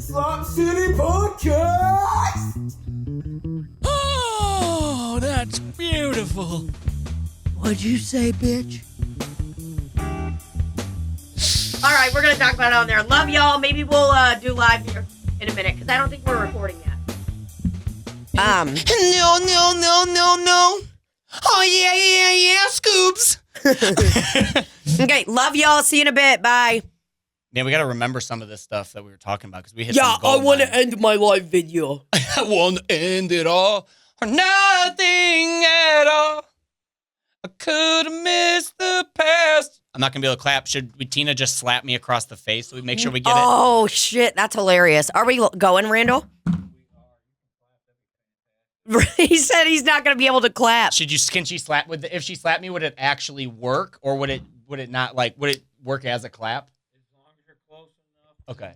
Slop City Podcast! Oh, that's beautiful. What'd you say, bitch? All right, we're going to talk about it on there. Love y'all. Maybe we'll do live here in a minute because I don't think we're recording yet. No. Oh, yeah, Scoops. Okay, love y'all. See you in a bit. Bye. Man, we got to remember some of this stuff that we were talking about because we hit Yeah, some gold I want to lines. end my live video. I want to end it all or nothing at all. I could have missed the past. I'm not going to be able to clap. Should we, Tina, just slap me across the face so we make sure we get it? Oh, shit. That's hilarious. Are we going, Randall? He said he's not going to be able to clap. Can she slap? If she slapped me, would it actually work, or would it not? Like, would it work as a clap? As long as you're close enough. Okay.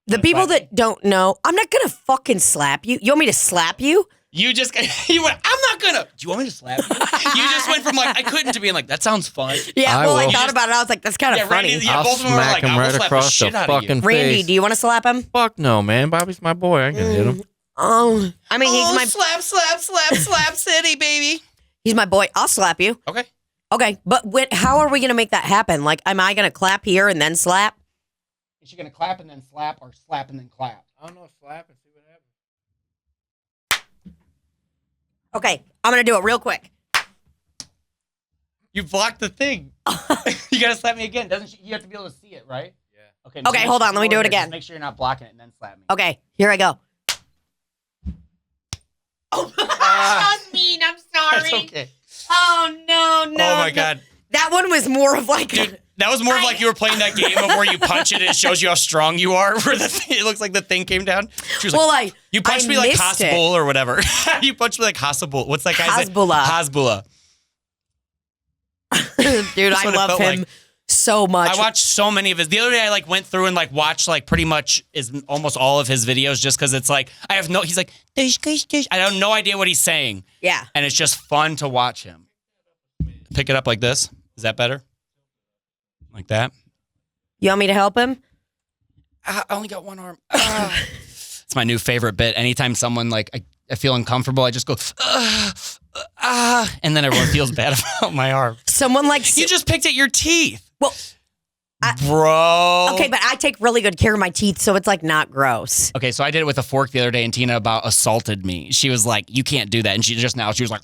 The people that don't know, I'm not going to fucking slap you. You want me to slap you? You just you went. I'm not gonna. Do you want me to slap you? You just went from like I couldn't to being like that sounds fun. Yeah, I well, I will. thought about it. I was like, that's kind of funny. Randy, yeah, I'll both of them were smack like, him I will right slap across the shit the out of you. fucking Randy, face. do you want to slap him? Fuck no, man. Bobby's my boy. I can hit him. Oh, I mean, he's my slap city, baby. he's my boy. I'll slap you. Okay. Okay, but how are we gonna make that happen? Like, am I gonna clap here and then slap? Is she gonna clap and then slap, or slap and then clap? I don't know, slap and see what happens. Okay, I'm gonna do it real quick. You blocked the thing. You gotta slap me again. Doesn't she? You have to be able to see it, right? Yeah. Okay. Okay, hold on, let me do it again. Just make sure you're not blocking it and then slap me. Okay, here I go. Oh, that was mean. I'm sorry. That's okay. Oh no. Oh my god. That one was more of like. Dude, that was more of like you were playing that game of where you punch it and it shows you how strong you are. Where it looks like the thing came down. She was like, you punched me like missed it. Hasbull or whatever. You punched me like Hasbull. What's that guy's name? Hasbulla. Dude, That's I what it love felt him like. so much. I watched so many of his. The other day, I like went through and like watched like pretty much almost all of his videos just because it's like he's like I have no idea what he's saying. Yeah. And it's just fun to watch him. Pick it up like this. Is that better? Like that? You want me to help him? I only got one arm. It's my new favorite bit. Anytime someone like I feel uncomfortable, I just go and then everyone feels bad about my arm. Someone like You just picked at your teeth. well. Bro. Okay, but I take really good care of my teeth, so it's like not gross. Okay, so I did it with a fork the other day, and Tina about assaulted me. She was like, "You can't do that," and she was like,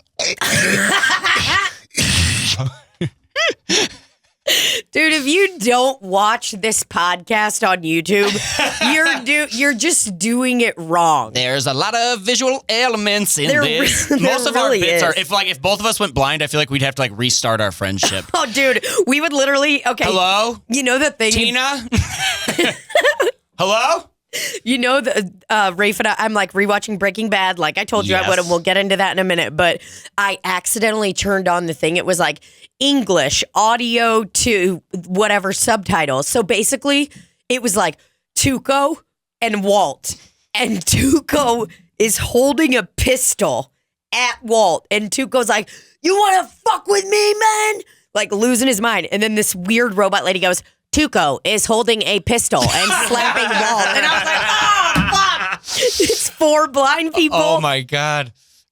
Dude, if you don't watch this podcast on YouTube, you're just doing it wrong. "There's a lot of visual elements in this." there Most of our really bits are is. if both of us went blind, I feel like we'd have to like restart our friendship. Oh, dude, we would literally Hello, You know the thing, Tina. Hello. You know the Rafe and I'm like rewatching Breaking Bad. Like I told you I would, and we'll get into that in a minute. But I accidentally turned on the thing. It was like English audio to whatever subtitles. So basically, it was like Tuco and Walt, and Tuco is holding a pistol at Walt, and Tuco's like, "You want to fuck with me, man?" Like losing his mind. And then this weird robot lady goes, "Tuco is holding a pistol and slapping Walt." And I was like, "Oh, fuck." It's for blind people. Oh my god,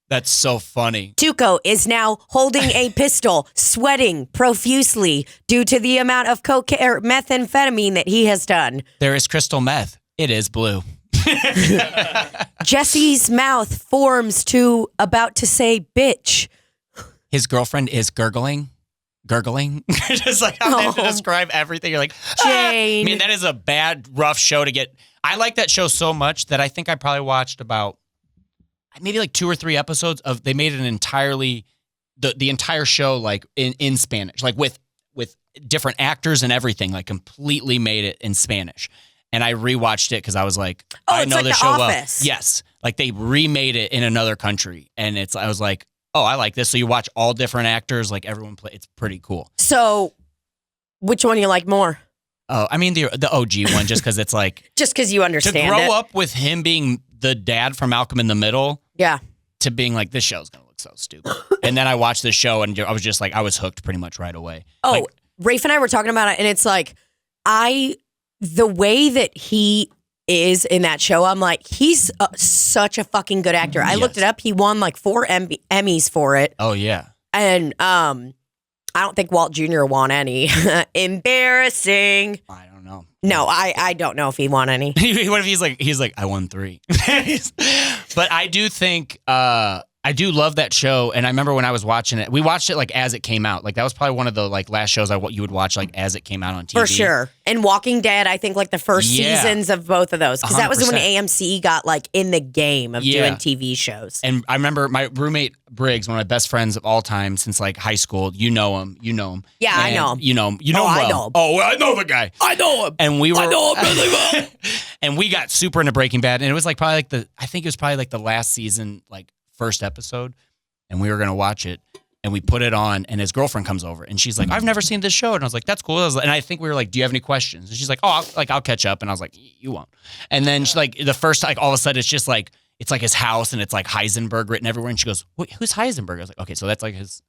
that's so funny. Tuco is now holding a pistol, sweating profusely due to the amount of cocaine or methamphetamine that he has done. There is crystal meth. It is blue. Jesse's mouth forms to about to say bitch. His girlfriend is gurgling. Just like how they have to describe everything. You're like, Jane. I mean, that is a bad, rough show to get. I like that show so much that I think I probably watched about maybe like 2 or 3 episodes of. They made an entirely the entire show like in Spanish, like with different actors and everything, like completely made it in Spanish. And I rewatched it because I was like, I know like this The show Office. well. Yes, like they remade it in another country, and I was like, oh, I like this. So you watch all different actors, like everyone play. It's pretty cool. So, which one you like more? Oh, I mean the OG one, just because it's like Just because you to understand grow it. up with him being the dad from Malcolm in the Middle Yeah. to being like, this show's gonna look so stupid. And then I watched this show and I was just like, I was hooked pretty much right away. Oh, Like, Rafe and I were talking about it, and it's like the way that he is in that show, I'm like, he's such a fucking good actor. I looked it up. He won like 4 Emmys for it. Oh, yeah. And I don't think Walt Jr. won any. Embarrassing. I don't know. No, I don't know if he won any. What if he's like, I won 3. But I do think, I do love that show. And I remember when I was watching it, we watched it like as it came out. Like that was probably one of the like last shows you would watch like as it came out on TV. For sure. And Walking Dead, I think like the first seasons of both of those. Because that was when 100%. AMC got like in the game of doing TV shows. And I remember my roommate Briggs, one of my best friends of all time since like high school. You know him. Yeah, I know him. You know him. You know him well. I know him. Oh, I know the guy. I know him. And we were. I know him really well. And we got super into Breaking Bad. And it was like probably like I think it was probably like the last season, like first episode. And we were going to watch it, and we put it on, and his girlfriend comes over, and she's like, I've never seen this show. And I was like, that's cool. And I think we were like, do you have any questions? And she's like, oh, I'll catch up. And I was like, you won't. And then she's like, the first, like all of a sudden, it's just like, it's like his house, and it's like Heisenberg written everywhere. And she goes, wait, who's Heisenberg? I was like, okay, so that's like his.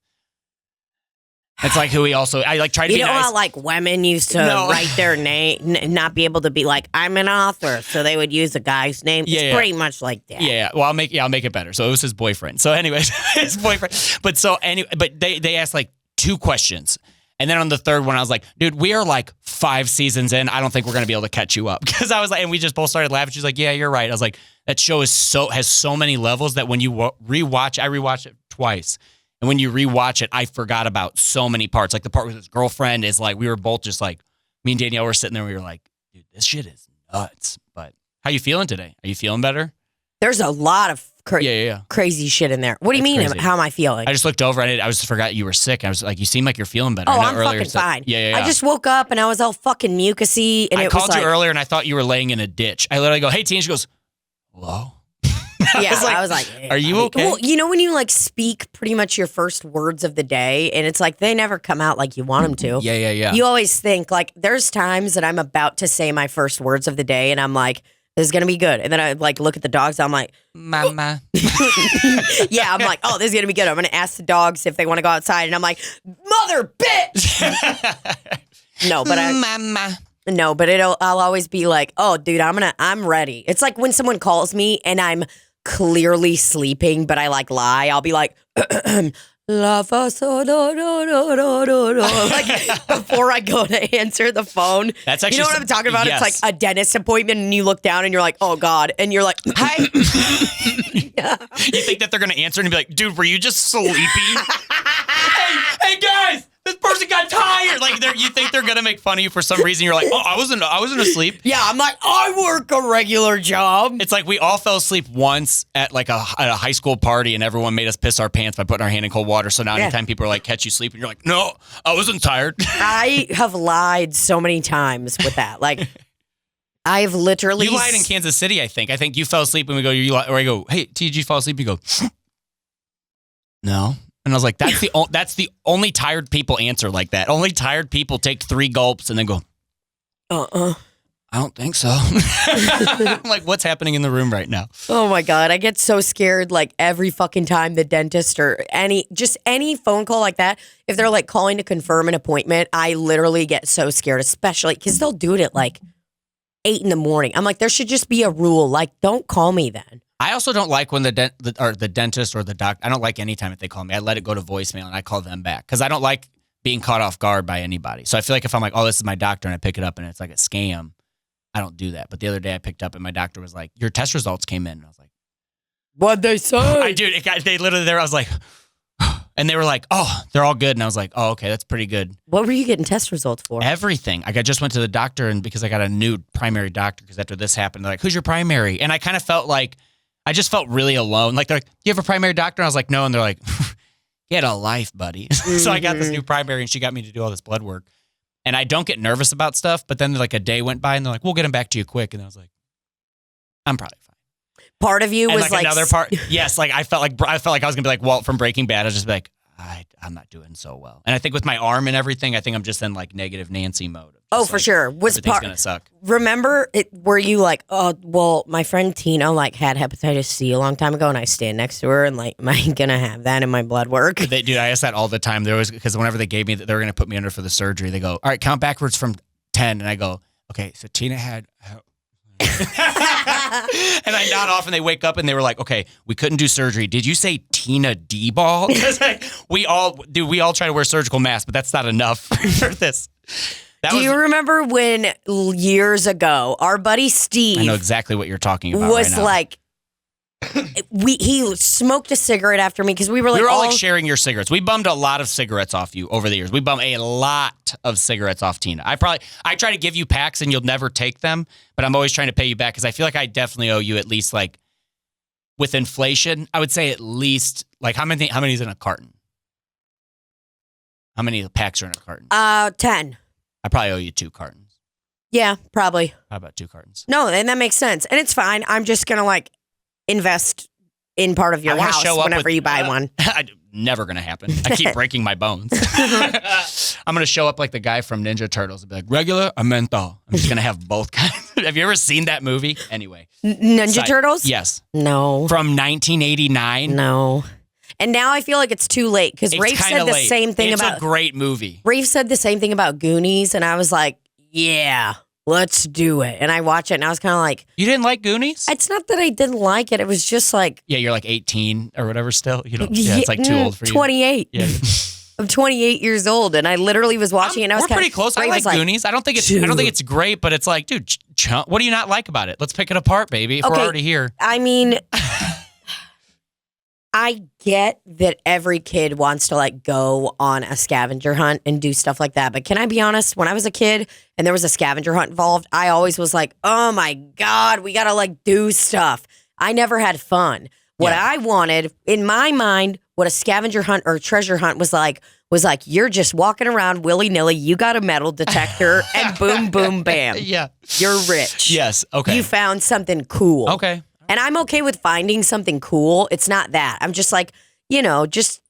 It's like who he also, I like tried to be nice. You know how like women used to write their name, not be able to be like, I'm an author. So they would use a guy's name. It's pretty much like that. Yeah. Well, I'll make it better. So it was his boyfriend. So anyways, his boyfriend. But they asked like 2 questions. And then on the third one, I was like, dude, we are like 5 seasons in. I don't think we're going to be able to catch you up. Because I was like, and we just both started laughing. She's like, yeah, you're right. I was like, that show has so many levels that when you rewatch, I rewatched it twice. And when you rewatch it, I forgot about so many parts. Like the part with his girlfriend is like, we were both just like, me and Danielle were sitting there. We were like, dude, this shit is nuts. But how you feeling today? Are you feeling better? There's a lot of crazy shit in there. What do you mean? Crazy. How am I feeling? I just looked over at it. I just forgot you were sick. I was like, you seem like you're feeling better. Oh, I know I'm earlier fucking fine. Yeah. I just woke up and I was all fucking mucusy. And I it called was you like, earlier and I thought you were laying in a ditch. I literally go, hey, Tina. She goes, hello? I was like, are you okay? Well, you know when you like speak pretty much your first words of the day and it's like they never come out like you want them to. Yeah. You always think like there's times that I'm about to say my first words of the day and I'm like, this is going to be good. And then I like look at the dogs. I'm like, Mama. yeah, I'm like, oh, this is going to be good. I'm going to ask the dogs if they want to go outside. And I'm like, mother bitch. Mama. No, but I'll always be like, oh, dude, I'm ready. It's like when someone calls me and I'm clearly sleeping, but I like lie. I'll be like, like before I go to answer the phone. That's actually, you know what I'm talking about? Yes. It's like a dentist appointment and you look down and you're like, oh God. And you're like, hi. You think that they're going to answer and be like, dude, were you just sleeping? hey guys, this person got tired. Like you think they're going to make fun of you for some reason. You're like, oh, I wasn't asleep. Yeah, I'm like, I work a regular job. It's like we all fell asleep once at like a high school party and everyone made us piss our pants by putting our hand in cold water. So now anytime people are like, catch you sleeping, you're like, no, I wasn't tired. I have lied so many times with that. Like, I've literally... You lied in Kansas City, I think. I think you fell asleep and we go, or I go, hey, did you fall asleep? You go, no. And I was like, that's the only tired people answer like that. Only tired people take 3 gulps and then go, I don't think so. I'm like, what's happening in the room right now? Oh my God. I get so scared like every fucking time the dentist or any phone call like that. If they're like calling to confirm an appointment, I literally get so scared, especially because they'll do it at like 8 in the morning. I'm like, there should just be a rule. Like, don't call me then. I also don't like when the dentist or the doctor, I don't like any time if they call me. I let it go to voicemail and I call them back because I don't like being caught off guard by anybody. So I feel like if I'm like, oh, this is my doctor and I pick it up and it's like a scam, I don't do that. But the other day I picked up and my doctor was like, your test results came in. And I was like, what'd they say? They literally there. I was like, and they were like, oh, they're all good. And I was like, oh, okay, that's pretty good. What were you getting test results for? Everything. Like I just went to the doctor and because I got a new primary doctor because after this happened, they're like, who's your primary? And I kind of felt like, I just felt really alone. Like, they're like, you have a primary doctor? And I was like, no. And they're like, get a life, buddy. So I got this new primary and she got me to do all this blood work. And I don't get nervous about stuff. But then like a day went by and they're like, we'll get them back to you quick. And I was like, I'm probably fine. Part of you and was like another part. Yes. Like I felt like I was going to be like Walt from Breaking Bad. I was just like, I'm not doing so well. And I think with my arm and everything, I think I'm just in like negative Nancy mode. Oh, for sure. Was everything's going to suck. Remember, were you like, oh, well, my friend Tina like had hepatitis C a long time ago and I stand next to her and like, am I going to have that in my blood work? Dude, I asked that all the time. There was, because whenever they gave me that they were going to put me under for the surgery, they go, all right, count backwards from 10. And I go, okay, so Tina had... And I nod off and they wake up and they were like, okay, we couldn't do surgery. Did you say Tuna Dybal? Because like, we all try to wear surgical masks, but that's not enough for this. Do you remember when years ago, our buddy Steve... I know exactly what you're talking about was right now. like... he smoked a cigarette after me because we were like... We were all like sharing your cigarettes. We bummed a lot of cigarettes off you over the years. We bummed a lot of cigarettes off Tina. I try to give you packs and you'll never take them, but I'm always trying to pay you back because I feel like I definitely owe you at least like... With inflation, I would say at least... Like, how many is in a carton? How many packs are in a carton? 10. I probably owe you 2 cartons. Yeah, probably. How about 2 cartons? No, and that makes sense. And it's fine. I'm just going to like invest in part of your house whenever you buy one. Never going to happen. I keep breaking my bones. I'm going to show up like the guy from Ninja Turtles and be like, regular or menthol? I'm just going to have both kinds. Have you ever seen that movie? Anyway. Ninja Turtles? Yes. No. From 1989? No. And now I feel like it's too late because Rafe said the same thing about... It's a great movie. Rafe said the same thing about Goonies, and I was like, yeah, let's do it. And I watched it, and I was kind of like... You didn't like Goonies? It's not that I didn't like it. It was just like... Yeah, you're like 18 or whatever still. You know, yeah, it's like too old for you. 28. Yeah. I'm 28 years old, and I literally was watching it, and I was We're pretty close. I like Goonies. I don't think it's great, but it's like, dude, what do you not like about it? Let's pick it apart, baby, if we're already here. I mean... I get that every kid wants to like go on a scavenger hunt and do stuff like that. But can I be honest? When I was a kid and there was a scavenger hunt involved, I always was like, oh my God, we got to like do stuff. I never had fun. What I wanted in my mind, what a scavenger hunt or treasure hunt was like you're just walking around willy nilly. You got a metal detector and boom, boom, bam. Yeah. You're rich. Yes. Okay. You found something cool. Okay. And I'm okay with finding something cool. It's not that. I'm just like, you know, just,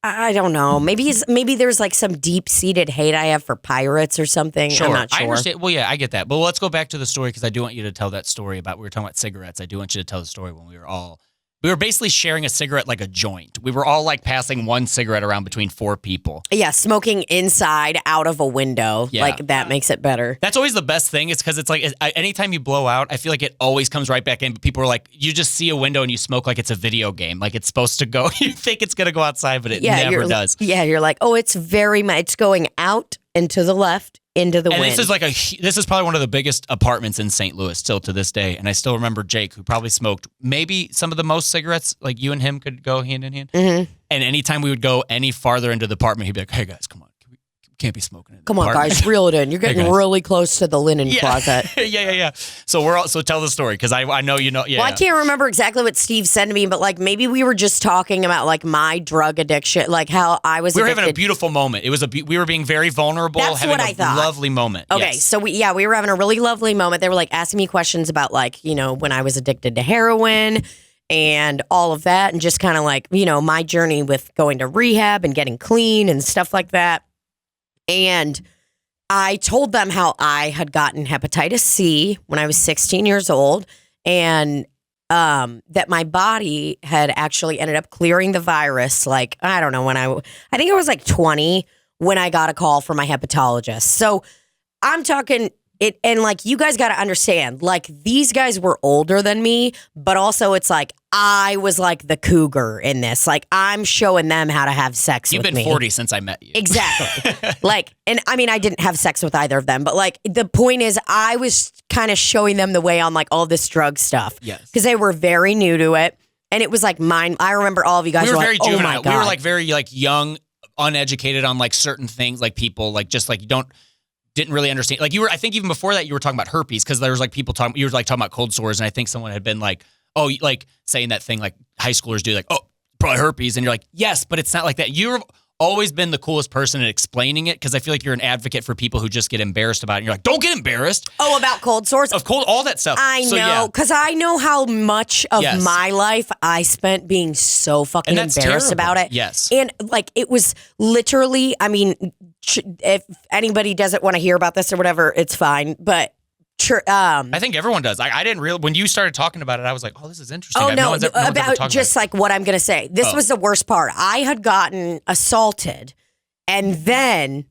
I don't know. Maybe there's like some deep-seated hate I have for pirates or something. Sure. I'm not sure. I understand. Well, yeah, I get that. But let's go back to the story because I do want you to tell that story about, we were talking about cigarettes. I do want you to tell the story when we were basically sharing a cigarette like a joint. We were all like passing one cigarette around between 4 people. Yeah, smoking inside out of a window. Yeah. Like that makes it better. That's always the best thing. It's because it's like anytime you blow out, I feel like it always comes right back in. But people are like, you just see a window and you smoke like it's a video game. Like it's supposed to go. You think it's going to go outside, but it never does. Yeah, you're like, oh, it's going out and to the left. Into the wind. This is probably one of the biggest apartments in St. Louis still to this day. And I still remember Jake, who probably smoked maybe some of the most cigarettes. Like you and him could go hand in hand. Mm-hmm. And anytime we would go any farther into the apartment, he'd be like, "Hey guys, come on, we can't be smoking in the Come on, apartment." guys, reel it in. You're getting really close to the linen closet. yeah. So tell the story because I know you know. Yeah. Well, I can't remember exactly what Steve said to me, but like maybe we were just talking about like my drug addiction, like how I was. We were having a beautiful moment. It was we were being very vulnerable. That's having what I thought. Lovely moment. Okay, yes. so we were having a really lovely moment. They were like asking me questions about like, you know, when I was addicted to heroin and all of that, and just kind of like, you know, my journey with going to rehab and getting clean and stuff like that. And I told them how I had gotten hepatitis C when I was 16 years old, and that my body had actually ended up clearing the virus. Like, I don't know, I think I was like 20 when I got a call from my hepatologist. So I'm talking it, and like, you guys got to understand, like, these guys were older than me, but also it's like, I was like the cougar in this. Like, I'm showing them how to have sex with me. You've been 40 since I met you. Exactly. Like, and I mean, I didn't have sex with either of them, but like, the point is, I was kind of showing them the way on like all this drug stuff. Yes. Because they were very new to it. And it was like mine. I remember all of you guys We were were very like, juvenile. oh my God. We were like very like young, uneducated on like certain things. Like people like just like didn't really understand. Like I think even before that you were talking about herpes because there was like people you were like talking about cold sores, and I think someone had been like, oh, like saying that thing like high schoolers do, like, oh, probably herpes, and you're like, yes, but it's not like that. You've always been the coolest person at explaining it because I feel like you're an advocate for people who just get embarrassed about it. And you're like, don't get embarrassed. Oh, about cold sores? Of cold, all that stuff. I know, because I know how much of my life I spent being so fucking embarrassed about it. Yes. And like, it was literally, I mean, if anybody doesn't want to hear about this or whatever, it's fine. But I think everyone does. I didn't realize when you started talking about it, I was like, oh, this is interesting. Oh, no one's ever about just like what I'm going to say. This was the worst part. I had gotten assaulted, and then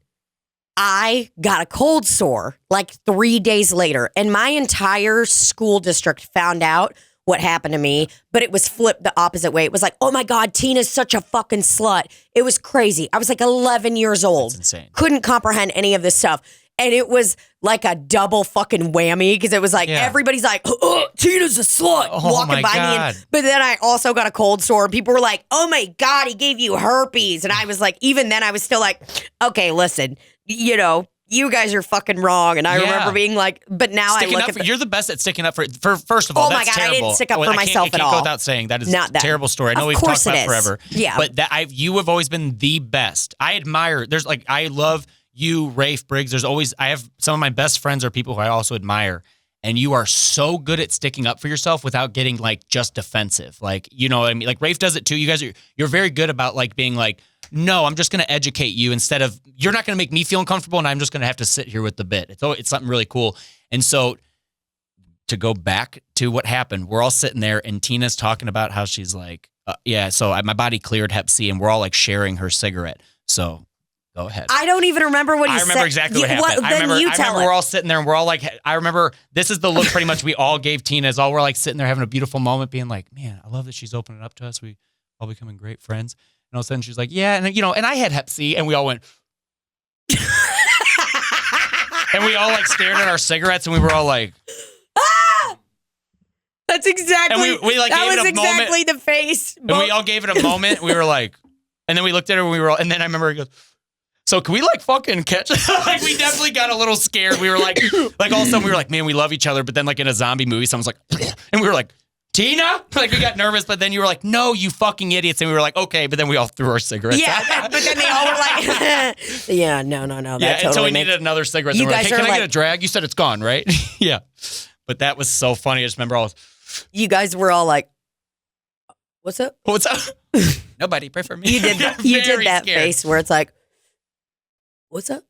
I got a cold sore like 3 days later, and my entire school district found out what happened to me, but it was flipped the opposite way. It was like, oh my God, Tina's such a fucking slut. It was crazy. I was like 11 years old. That's insane. Couldn't comprehend any of this stuff. And it was like a double fucking whammy because it was like everybody's like, oh, Tina's a slut walking by me. But then I also got a cold sore. People were like, oh my God, he gave you herpes. And I was like, even then I was still like, okay, listen, you know, you guys are fucking wrong. And I remember being like, but now sticking I look up at you're the best at sticking up for first of all, my that's God, terrible. I didn't stick up for myself I at can't all. go without saying that is Not a that. terrible story. I know Of we've course talked about it it forever. Yeah. But you have always been the best. I admire, I love you, Rafe, Briggs. I have some of my best friends are people who I also admire. And you are so good at sticking up for yourself without getting like just defensive. Like, you know what I mean? Like Rafe does it too. You guys you're very good about like being like, no, I'm just going to educate you instead of, you're not going to make me feel uncomfortable and I'm just going to have to sit here with the bit. It's something really cool. And so to go back to what happened, we're all sitting there and Tina's talking about how she's like, my body cleared Hep C and we're all like sharing her cigarette. So go ahead. I don't even remember what he said. I remember exactly what happened. I remember we're all sitting there and we're all like, I remember this is the look pretty much we all gave Tina as all we're like sitting there having a beautiful moment being like, man, I love that she's opening up to us. We all becoming great friends. And all of a sudden she's like, yeah. And you know, and I had Hep C and we all went, and we all like stared at our cigarettes and we were all like, That's exactly. And we like that gave was it a exactly moment. the face. And we all gave it a moment. We were like, and then we looked at her and we were all, and then I remember he goes, so can we like fucking catch? Like we definitely got a little scared. We were like all of a sudden we were like, man, we love each other. But then like in a zombie movie, someone's like, and we were like, Tina? Like we got nervous, but then you were like, no, you fucking idiots. And we were like, okay. But then we all threw our cigarettes out. Yeah, but then they all were like, yeah, no. Yeah, That until totally we makes needed another cigarette. You Then we're like, guys hey, can are I get like- a drag? You said it's gone, right? Yeah. But that was so funny. I just remember You guys were all like, what's up? what's up? Nobody, pray for me. You did Got you very did that scared. face where it's like, what's up?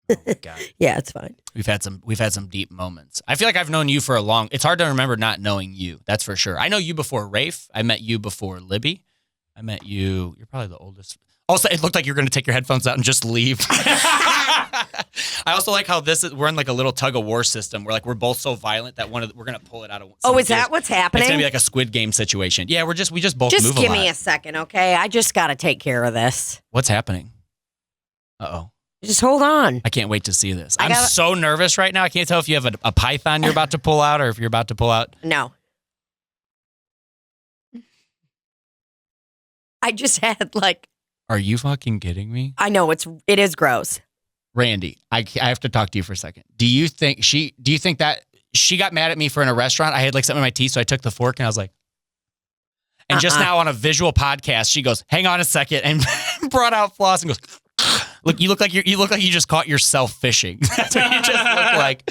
Oh my God. Yeah, it's fine. We've had some deep moments. I feel like I've known you for a long. It's hard to remember not knowing you. That's for sure. I know you before Rafe. I met you before Libbie. I met you. You're probably the oldest. Also, it looked like you were going to take your headphones out and just leave. I also like how we're in like a little tug of war system where like we're both so violent that we're going to pull it out of. Oh, is that what's happening? It's going to be like a Squid Game situation. Yeah, we just both Just move a lot. give me a second, okay? I just got to take care of this. What's happening? Uh-oh. Just hold on. I can't wait to see this. I'm so nervous right now. I can't tell if you have a python you're about to pull out or if you're about to pull out. No. I just had like. Are you fucking kidding me? I know it is gross. Randy, I have to talk to you for a second. Do you think that she got mad at me for in a restaurant? I had like something in my teeth, so I took the fork and I was like, and just now on a visual podcast, she goes, hang on a second, and brought out floss and goes, look, you look like you just caught yourself fishing. That's what you just look like.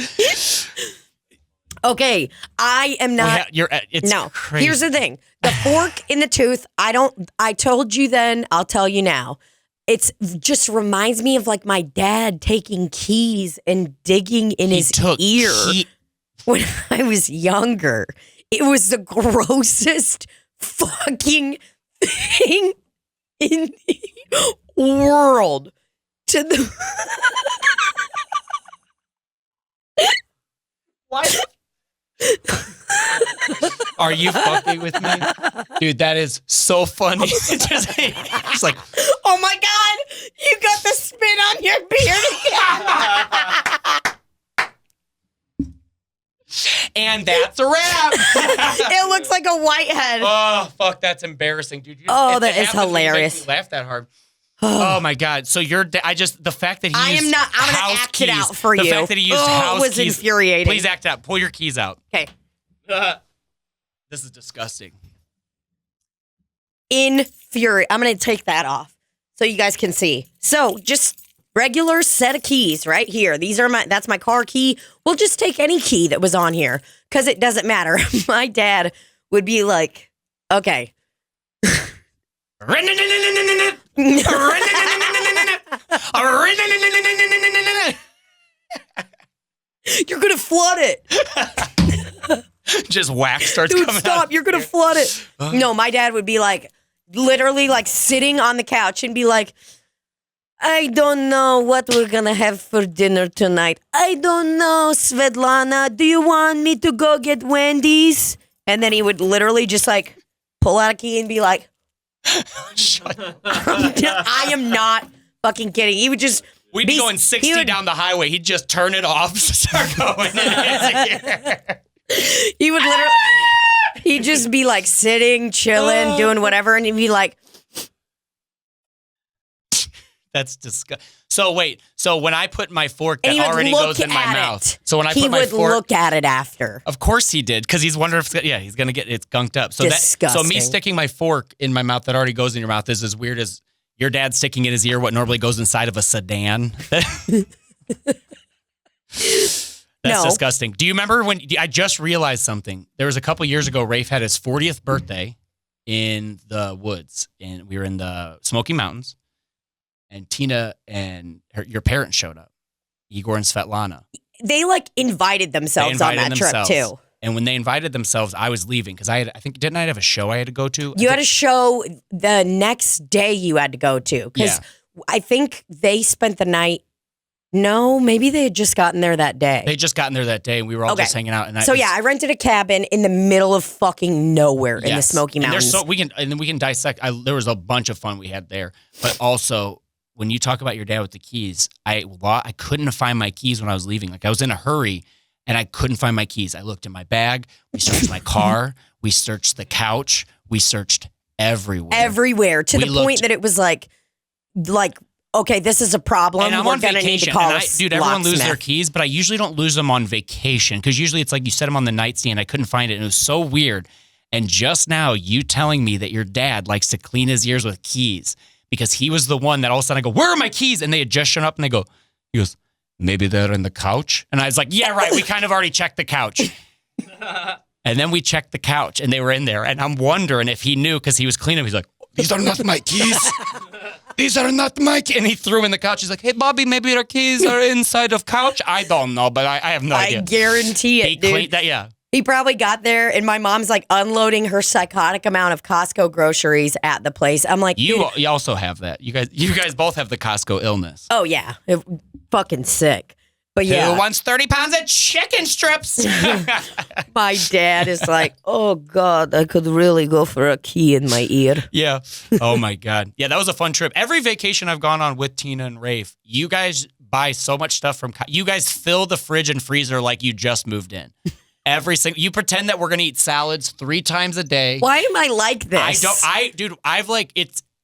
Okay, I am not. It's no. crazy. Here's the thing: the fork in the tooth. I told you then. I'll tell you now. It's just reminds me of like my dad taking keys and digging in his ear when I was younger. It was the grossest fucking thing in the world. What? Are you fucking with me? Dude, that is so funny. It's like, oh my God, you got the spit on your beard again. And that's a wrap. It looks like a whitehead. Oh, fuck, that's embarrassing, dude. That is hilarious. You laugh that hard. Oh my God! So the fact that he used I'm gonna house act keys, it out for you. The fact that he used house was keys infuriating. Please act it out. Pull your keys out. Okay. This is disgusting. Infuriating. I'm gonna take that off so you guys can see. So just regular set of keys right here. That's my car key. We'll just take any key that was on here because it doesn't matter. My dad would be like, okay. You're gonna flood it. Just wax starts Dude, coming stop. out. You're gonna flood it. No, my dad would be like literally like sitting on the couch and be like, I don't know what we're gonna have for dinner tonight. I don't know, Svetlana. Do you want me to go get Wendy's? And then he would literally just like pull out a key and be like, I am not fucking kidding. He would just We'd be going 60 down the highway. He'd just turn it off, start going. He would literally, he'd just be like sitting, chilling, doing whatever, and he'd be like, That's disgusting. So wait, so when I put my fork and that he would already look goes in my at mouth. it. So when I he put my would fork, look at it after. of course he did, because he's wondering if he's gonna get it gunked up. So so me Disgusting. sticking my fork in my mouth that already goes in your mouth is as weird as your dad sticking in his ear what normally goes inside of a sedan. That's disgusting. Do you remember when I just realized something? There was a couple years ago, Rafe had his 40th birthday in the woods, and we were in the Smoky Mountains, and Tina and your parents showed up, Igor and Svetlana. They like invited themselves on that trip too. And when they invited themselves, I was leaving because I didn't I have a show I had to go to? You had a show the next day you had to go to, because I think they spent the night. No, maybe they had just gotten there that day. They just gotten there that day, and we were all just hanging out. And I rented a cabin in the middle of fucking nowhere in the Smoky Mountains. And we can dissect. There was a bunch of fun we had there, but also when you talk about your dad with the keys, I couldn't find my keys when I was leaving. Like I was in a hurry, and I couldn't find my keys. I looked in my bag. We searched my car. We searched the couch. We searched everywhere. Everywhere to the point that it was like. Okay, this is a problem. And I'm on vacation. Dude, everyone loses their keys, but I usually don't lose them on vacation because usually it's like you set them on the nightstand. I couldn't find it, and it was so weird. And just now, you telling me that your dad likes to clean his ears with keys because he was the one that all of a sudden I go, "Where are my keys?" And they had just shown up, and he goes, "Maybe they're in the couch." And I was like, "Yeah, right. We kind of already checked the couch." And then we checked the couch, and they were in there. And I'm wondering if he knew because he was cleaning. He's like, "These are not my keys. These are not my keys." And he threw them in the couch. He's like, "Hey, Bobby, maybe your keys are inside of couch." I don't know, but I have no idea. I guarantee it, dude. He probably got there, and my mom's like unloading her psychotic amount of Costco groceries at the place. I'm like, you also have that. You guys both have the Costco illness. Oh yeah, fucking sick. But yeah, who wants 30 pounds of chicken strips? My dad is like, "Oh God, I could really go for a key in my ear." Yeah. Oh my God. Yeah, that was a fun trip. Every vacation I've gone on with Tina and Rafe, you guys buy so much stuff from. You guys fill the fridge and freezer like you just moved in. You pretend that we're gonna eat salads 3 times a day. Why am I like this?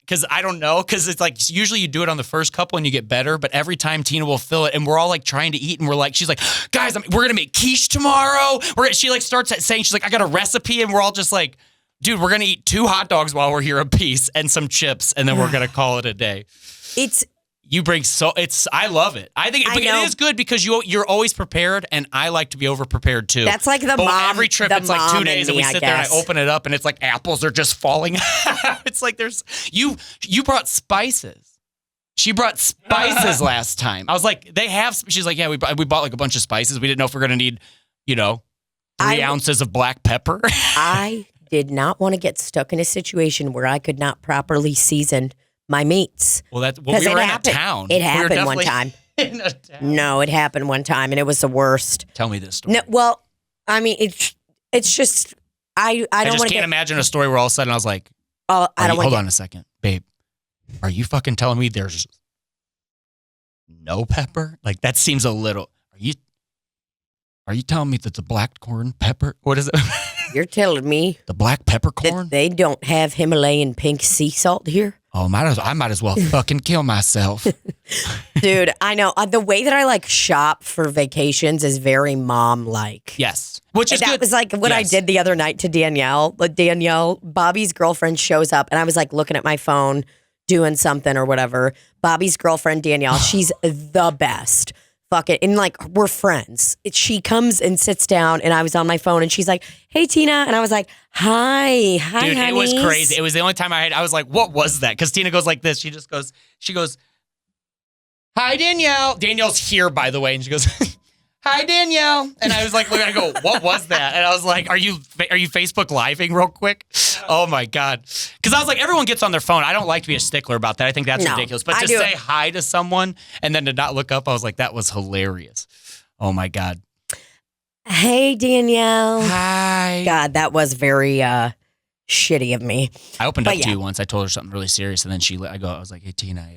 Because I don't know, because it's like usually you do it on the first couple and you get better, but every time Tina will fill it and we're all like trying to eat and she's like, "Guys, we're going to make quiche tomorrow." She like starts saying, she's like, "I got a recipe," and we're all just like, "Dude, we're going to eat 2 hot dogs while we're here a piece and some chips, and then we're going to call it a day." I love it. I think it is good because you're always prepared, and I like to be over prepared too. That's like the mom. Every trip, it's like 2 days, and we sit there and I open it up, and it's like apples are just falling out. It's like you brought spices. She brought spices last time. I was like, they have. She's like, "Yeah, we bought like a bunch of spices. We didn't know if we were gonna need, 3 ounces of black pepper." I did not want to get stuck in a situation where I could not properly season my meats. We were in a town. It happened one time. No, it happened one time, and it was the worst. Tell me this story. No, well, I mean, it's just I just can't imagine a story where all of a sudden I was like, I don't want. Hold on a second, babe. Are you fucking telling me there's no pepper? Like that seems a little. Are you telling me that the black corn pepper? What is it? You're telling me the black peppercorn? That they don't have Himalayan pink sea salt here? Oh, I might as well fucking kill myself. Dude, I know. The way that I like shop for vacations is very mom-like. Yes. Which is that good. was like what I did the other night to Danielle. Danielle, Bobby's girlfriend shows up, and I was like looking at my phone, doing something or whatever. Bobby's girlfriend, Danielle, she's the best. Fuck it. And like, we're friends. She comes and sits down, and I was on my phone, and she's like, "Hey, Tina." And I was like, Hi, Dude, honeys. it was crazy. It was the only time I was like, what was that? Because Tina goes like this. She goes, "Hi, Danielle." Danielle's here, by the way. And she goes, hi, Danielle. And I was like, I go, what was that? And I was like, are you Facebook living real quick? Oh my God. Because I was like, everyone gets on their phone. I don't like to be a stickler about that. I think that's ridiculous. But to say hi to someone and then to not look up, I was like, that was hilarious. Oh my God. Hey, Danielle. Hi. God, that was very shitty of me. I opened up to you once. I told her something really serious, and then I was like, hey, Tina,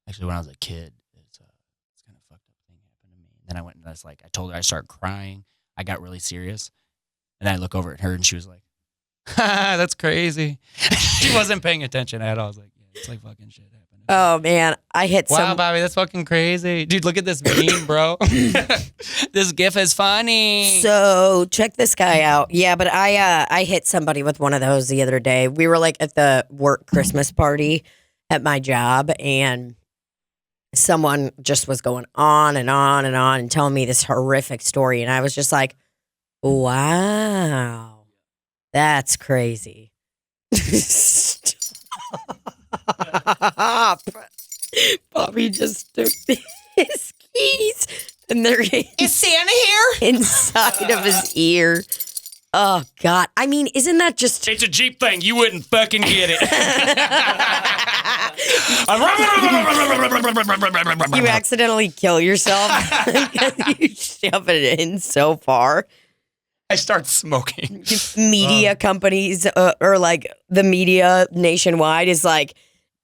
actually, when I was a kid, it's kind of fucked up thing happened to me. And then I went and I told her, I started crying. I got really serious. And I look over at her, and she was like, that's crazy. She wasn't paying attention at all. I was like, yeah, it's like fucking shit happened. Oh, man. I hit Wow, Bobby, that's fucking crazy. Dude, look at this meme, bro. This GIF is funny. So check this guy out. Yeah, but I hit somebody with one of those the other day. We were like at the work Christmas party at my job, and someone just was going on and on and on and telling me this horrific story. And I was just like, wow, that's crazy. Bobby just took his keys and they're Is Santa here? inside of his ear. Oh, God. I mean, isn't that just... It's a Jeep thing. You wouldn't fucking get it. You accidentally kill yourself because you shove it in so far. I start smoking. Media companies or like the media nationwide is like,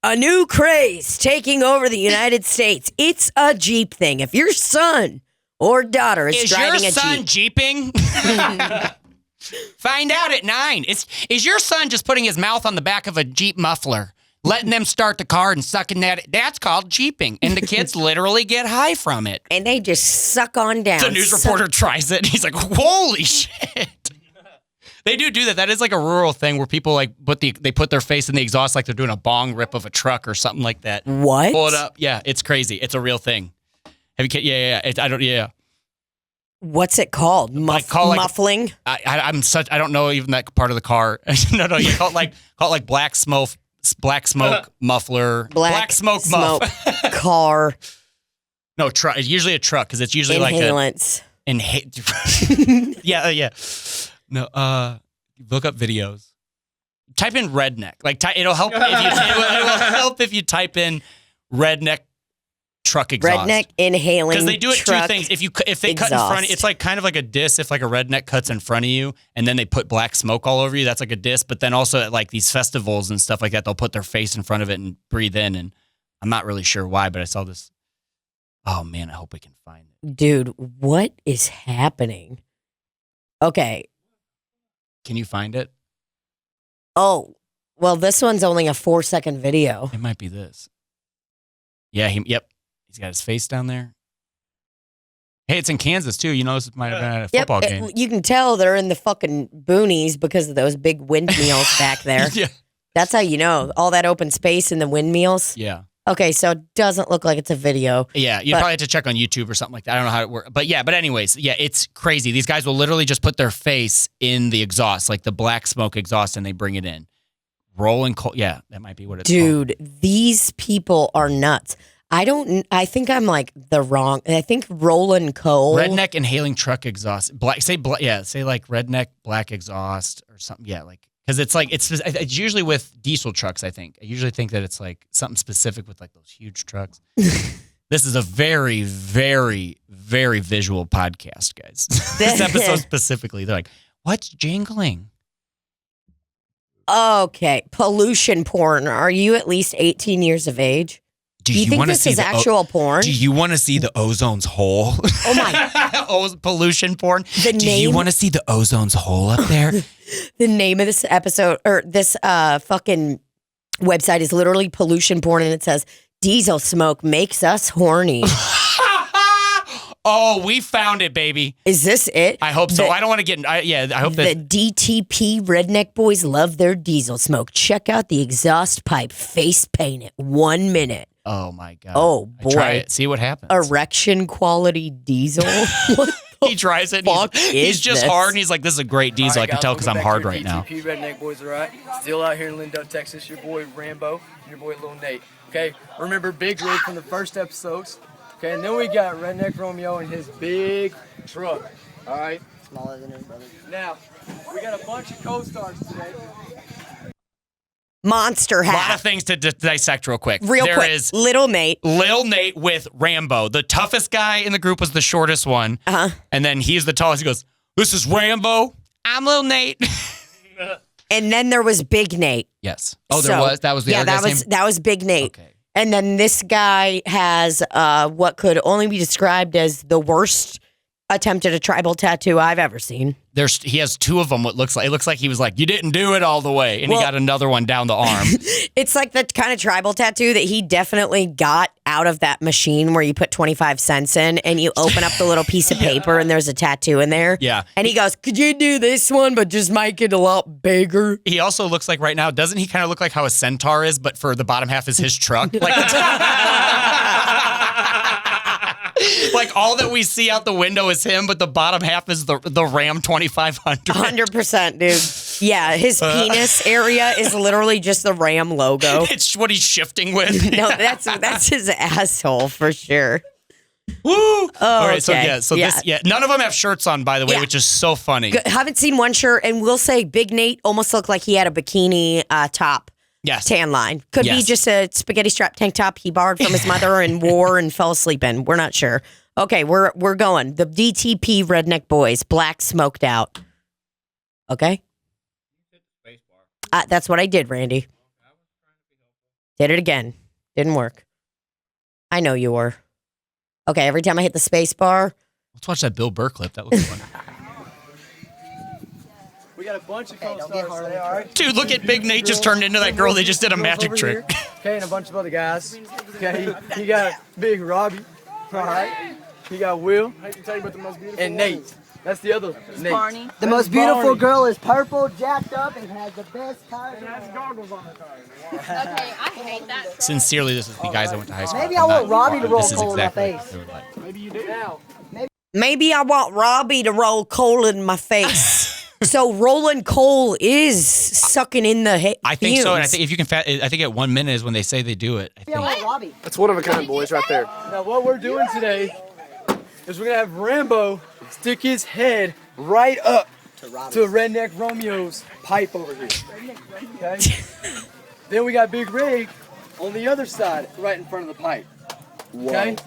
a new craze taking over the United States. It's a Jeep thing. If your son or daughter is driving a Jeep. Is your son Jeeping? Find out at 9. Is your son just putting his mouth on the back of a Jeep muffler, letting them start the car and sucking that? That's called Jeeping. And the kids literally get high from it. And they just suck on down. The news reporter tries it. He's like, holy shit. They do that. That is like a rural thing where people like they put their face in the exhaust like they're doing a bong rip of a truck or something like that. What? Pull it up. Yeah, it's crazy. It's a real thing. Have you? Yeah. What's it called? Muffling? I don't know even that part of the car. No. You call it like black smoke muffler. Black smoke muff. Car. No, truck. It's usually a truck because it's usually Inhalants. Yeah. No, look up videos. Type in redneck. It'll help. It will help if you type in redneck truck exhaust. Redneck inhaling. Because they do it truck two things. If they cut in front, it's like kind of like a diss. If like a redneck cuts in front of you, and then they put black smoke all over you, that's like a diss. But then also at like these festivals and stuff like that, they'll put their face in front of it and breathe in. And I'm not really sure why, but I saw this. Oh man, I hope we can find it. Dude, what is happening? Okay. Can you find it? Oh, well, this one's only a 4-second video. It might be this. Yeah, yep. He's got his face down there. Hey, it's in Kansas, too. You know, this might have been at a football game. You can tell they're in the fucking boonies because of those big windmills back there. Yeah. That's how you know. All that open space and the windmills. Yeah. Okay, so it doesn't look like it's a video. Yeah, you probably have to check on YouTube or something like that. I don't know how it works. But anyways, it's crazy. These guys will literally just put their face in the exhaust, like the black smoke exhaust, and they bring it in. Rolling coal. Yeah, that might be what it's called. Dude, these people are nuts. I think I'm like I think Roland Cole. Redneck inhaling truck exhaust. Say like redneck black exhaust or something. Yeah, like. Because it's usually with diesel trucks, I think. I usually think that it's like something specific with like those huge trucks. This is a very, very, very visual podcast, guys. This episode specifically, they're like, what's jingling? Okay, pollution porn. Are you at least 18 years of age? Do you think this is actual porn? Do you want to see the ozone's hole? Oh my! Pollution porn. Do you want to see the ozone's hole up there? The name of this episode or this fucking website is literally pollution porn, and it says diesel smoke makes us horny. Oh, we found it, baby. Is this it? I hope so. I don't want to get. I hope that the DTP redneck boys love their diesel smoke. Check out the exhaust pipe face paint it 1 minute. Oh my God. Oh boy. Try it. See what happens. Erection quality diesel. He tries it. He's just hard, and he's like, "This is a great diesel." I can tell because I'm hard right now. DTP Redneck Boys, all right? Still out here in Lindale, Texas. Your boy Rambo, and your boy Lil Nate. Okay, remember Big Rig from the first episodes. Okay, and then we got Redneck Romeo and his big truck. All right. Smaller than his brother. Now, we got a bunch of co-stars today. Monster A lot hat. of things to dissect real quick. Real There quick. is Little Nate. Lil Nate with Rambo. The toughest guy in the group was the shortest one. Uh-huh. And then he's the tallest. He goes, "This is Rambo. I'm Lil Nate." And then there was Big Nate. Yes. Oh, there was? That was the other guy's name? that was Big Nate. Okay. And then this guy has what could only be described as the worst attempt at a tribal tattoo I've ever seen. He has two of them. It looks like he was like, "You didn't do it all the way," and he got another one down the arm. It's like the kind of tribal tattoo that he definitely got out of that machine where you put 25 cents in and you open up the little piece of paper and there's a tattoo in there. Yeah. And he goes, "Could you do this one, but just make it a lot bigger?" He also looks like right now, doesn't he kind of look like how a centaur is, but for the bottom half is his truck? Like all that we see out the window is him, but the bottom half is the Ram 2500. 100%, dude. Yeah, his penis area is literally just the Ram logo. It's what he's shifting with. No, that's his asshole for sure. Woo! Oh, All right, okay. None of them have shirts on, by the way, Yeah. which is so funny. Haven't seen one shirt, and we'll say Big Nate almost looked like he had a bikini top. Yes. Tan line. Could be Yes. just a spaghetti strap tank top he borrowed from his mother and wore and fell asleep in. We're not sure. Okay, we're going. The DTP Redneck Boys, black smoked out. Okay? That's what I did, Randy. Did it again. Didn't work. I know you were. Okay, every time I hit the space bar. Let's watch that Bill Burr clip. That looks fun. We got a bunch of co-stars today, all right? Dude, look at Big Nate just turned into that girl. They just did a magic Over trick. here. Okay, and a bunch of other guys. Okay, you got Big Robbie. All right. You got Will. I can tell you about the most beautiful And Nate. That's the other Nate. Barney. The most beautiful girl is purple, jacked up, and has the best tires. goggles on the tire. Okay, I hate that. Sincerely, this is the guys I went to high school Maybe with. I want Not- Robbie to roll this is coal in my exactly what face. they were like. Maybe you do. Now, Maybe I want Robbie to roll coal in my face. So rolling coal is sucking in the I think so, and I fumes. think if you can, I think at 1 minute is when they say they do it. I Maybe I think. want Robbie. That's one of a kind, boys, right there. now what we're doing today is we're gonna have Rambo stick his head right up to Redneck Romeo's pipe over here. Okay. Then we got Big Rig on the other side, right in front of the pipe. Okay. And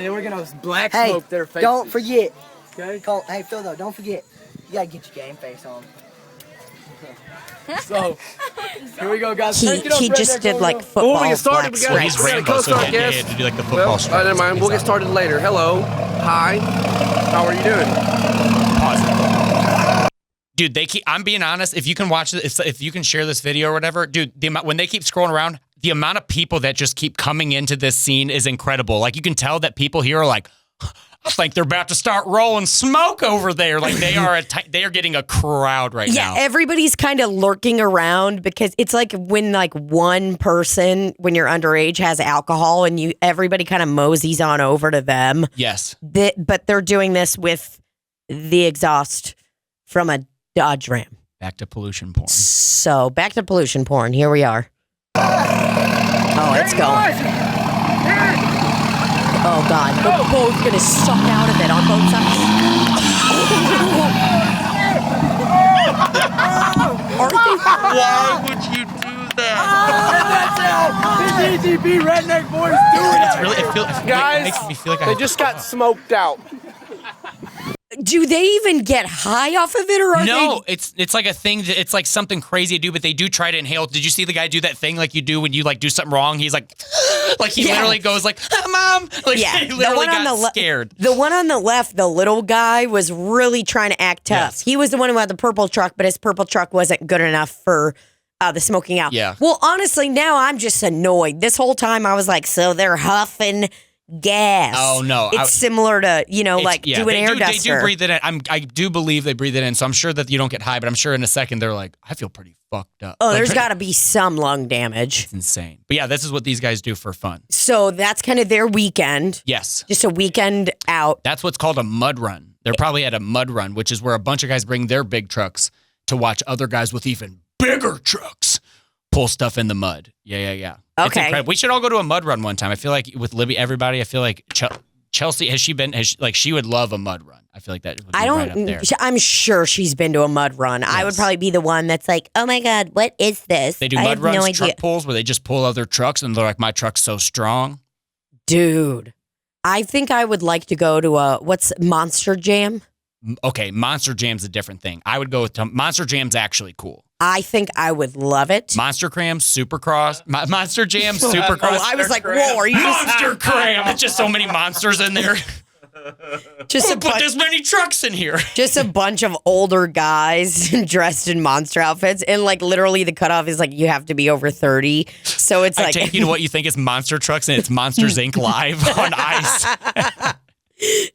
then we're gonna black Hey, smoke their faces. don't forget. Okay. Hey, Phil, though, don't forget. You gotta get your game face on. So here we go, guys. He Crank it up, just Redneck did Romeo. like football. Before we get started, black we smoke. Well, he's We're gonna Rambo, so co-start, he yes. had to do like the Well, football all strap. right, never mind. We'll get started later. Hello. Hi. How are you doing? Pause. Dude, I'm being honest. If you can watch this, if you can share this video or whatever, dude, when they keep scrolling around, the amount of people that just keep coming into this scene is incredible. Like you can tell that people here are like, I think they're about to start rolling smoke over there. Like they are they are getting a crowd right Yeah, now. everybody's kind of lurking around because it's like when like one person, when you're underage, has alcohol and everybody kind of moseys on over to them. Yes. But they're doing this with the exhaust from a Dodge Ram. Back to pollution porn. So back to pollution porn. Here we are. Oh, it's going. Oh God, they're both gonna suck out of it on both sides. Are they? Why would you do that? And that's how the DTP Redneck Boys do it. It's really, it Guys, makes me feel like They just got smoked out. Do they even get high off of it, or are No, they? it's like a thing. It's like something crazy to do, but they do try to inhale. Did you see the guy do that thing like you do when you like do something wrong? He's like he Yeah. literally goes like, "Mom!" Like Yeah, he literally got scared. The one on the left, the little guy, was really trying to act tough. Yes. He was the one who had the purple truck, but his purple truck wasn't good enough for the smoking out. Yeah. Well, honestly, now I'm just annoyed. This whole time I was like, so they're huffing gas. Oh, no. It's similar to, like do an they air They duster. do breathe it in. I do believe they breathe it in, so I'm sure that you don't get high, but I'm sure in a second they're like, I feel pretty fucked up. Oh, Like, there's got to be some lung damage. It's insane. But yeah, this is what these guys do for fun. So that's kind of their weekend. Yes. Just a weekend out. That's what's called a mud run. They're probably at a mud run, which is where a bunch of guys bring their big trucks to watch other guys with even bigger trucks pull stuff in the mud. Yeah. It's incredible. We should all go to a mud run one time. I feel like with Libbie, everybody, I feel like Chelsea, she would love a mud run. I feel like that would be right up there. I'm sure she's been to a mud run. Yes. I would probably be the one that's like, oh my God, what is this? They do mud runs, truck pulls, where they just pull other trucks and they're like, my truck's so strong. Dude, I think I would like to go to what's Monster Jam? Okay, Monster Jam's a different thing. I would go with Monster Jam's actually cool. I think I would love it. Monster Cram, Supercross, Monster Jam, Supercross. I was like, whoa, are you Monster Cram? It's just so many monsters in there. But there's many trucks in here. Just a bunch of older guys dressed in monster outfits, and like literally the cutoff is like you have to be over 30. So it's like I take you to what you think is monster trucks, and it's Monsters Inc. live on ice.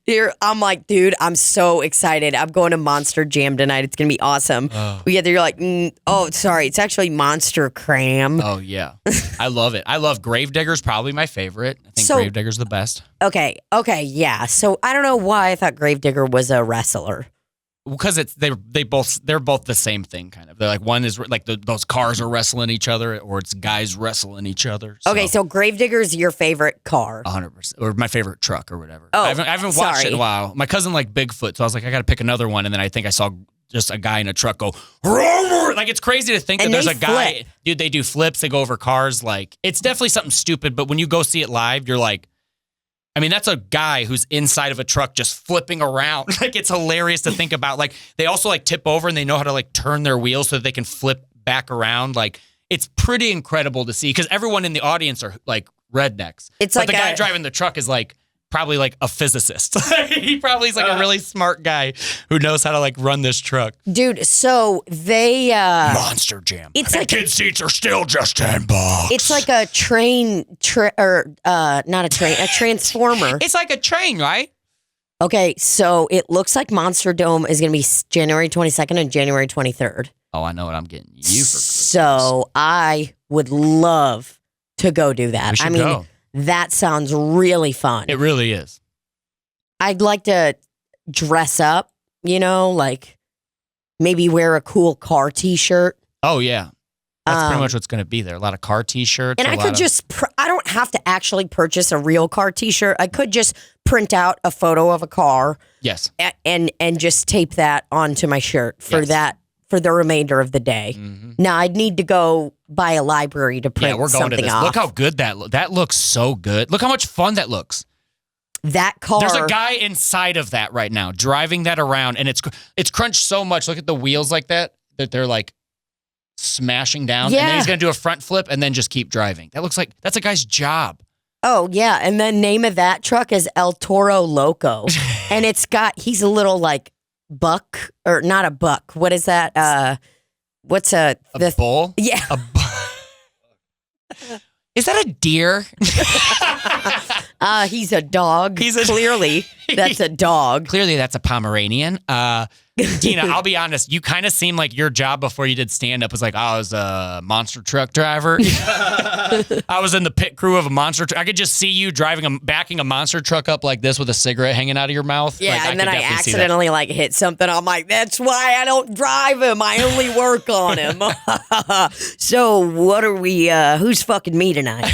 Here, I'm like, dude, I'm so excited. I'm going to Monster Jam tonight. It's going to be awesome. We get there, you're like, oh, sorry. It's actually Monster Cram. Oh, yeah. I love it. I love Gravediggers, probably my favorite. I think Gravedigger's the best. Okay, yeah. So I don't know why I thought Gravedigger was a wrestler. Because they're both the same thing, kind of. They're like, one is like those cars are wrestling each other, or it's guys wrestling each other. So. Okay, so Gravedigger's your favorite car, 100%, or my favorite truck, or whatever. Oh, I haven't watched it in a while. My cousin liked Bigfoot, so I was like, I got to pick another one, and then I think I saw just a guy in a truck go, like it's crazy to think that there's a guy, dude. They do flips, they go over cars. Like it's definitely something stupid, but when you go see it live, you're like. I mean, that's a guy who's inside of a truck just flipping around. Like, it's hilarious to think about. Like, they also, like, tip over and they know how to, like, turn their wheels so that they can flip back around. Like, it's pretty incredible to see because everyone in the audience are, like, rednecks. But the guy driving the truck is, like, probably, like, a physicist. He probably is, like, a really smart guy who knows how to, like, run this truck. Dude, so they... Monster Jam. It's like kid seats are still just $10. It's like a not a train, a transformer. It's like a train, right? Okay, so it looks like Monster Dome is going to be January 22nd and January 23rd. Oh, I know what I'm getting you for Christmas. So I would love to go do that. We should go. That sounds really fun. It really is. I'd like to dress up, like maybe wear a cool car t-shirt. Oh, yeah. That's pretty much what's going to be there. A lot of car t-shirts. And I could I don't have to actually purchase a real car t-shirt. I could just print out a photo of a car. Yes. And just tape that onto my shirt for the remainder of the day. Mm-hmm. Now, I'd need to go buy a library to print something off. Yeah, we're going to this. Look how good that looks so good. Look how much fun that looks. That car. There's a guy inside of that right now driving that around, and it's crunched so much. Look at the wheels like that they're like smashing down. Yeah. And then he's going to do a front flip and then just keep driving. That's a guy's job. Oh, yeah. And the name of that truck is El Toro Loco. And he's a little like buck, or not a buck. What is that? What's a bull? Yeah. Is that a deer? He's a dog. Clearly, that's a dog. Clearly, that's a Pomeranian. Tina, I'll be honest. You kind of seem like your job before you did stand-up was like, I was a monster truck driver. I was in the pit crew of a monster truck. I could just see you backing a monster truck up like this with a cigarette hanging out of your mouth. Yeah, and then I accidentally hit something. I'm like, that's why I don't drive him. I only work on him. So what are we, who's fucking me tonight?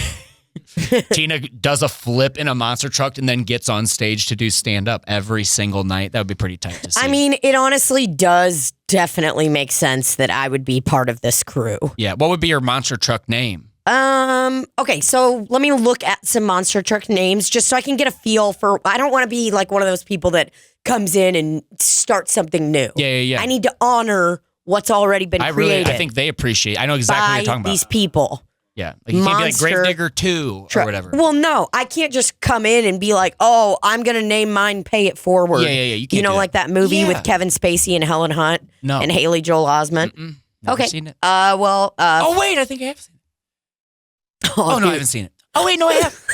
Tina does a flip in a monster truck and then gets on stage to do stand-up every single night. That would be pretty tight to see. I mean, it honestly does definitely make sense that I would be part of this crew. Yeah. What would be your monster truck name? Okay, so let me look at some monster truck names just so I can get a feel for... I don't want to be like one of those people that comes in and starts something new. Yeah. I need to honor what's already been created. I think they appreciate. I know exactly what you're talking about. These people. Yeah, like you can't be like Gravedigger 2 or whatever. Well, no, I can't just come in and be like, oh, I'm going to name mine Pay It Forward. Yeah, you can't do like that movie with Kevin Spacey and Helen Hunt and Haley Joel Osment? Never seen it. Oh, wait, I think I have seen it. Oh, no, I haven't seen it. Oh, wait, no, I have.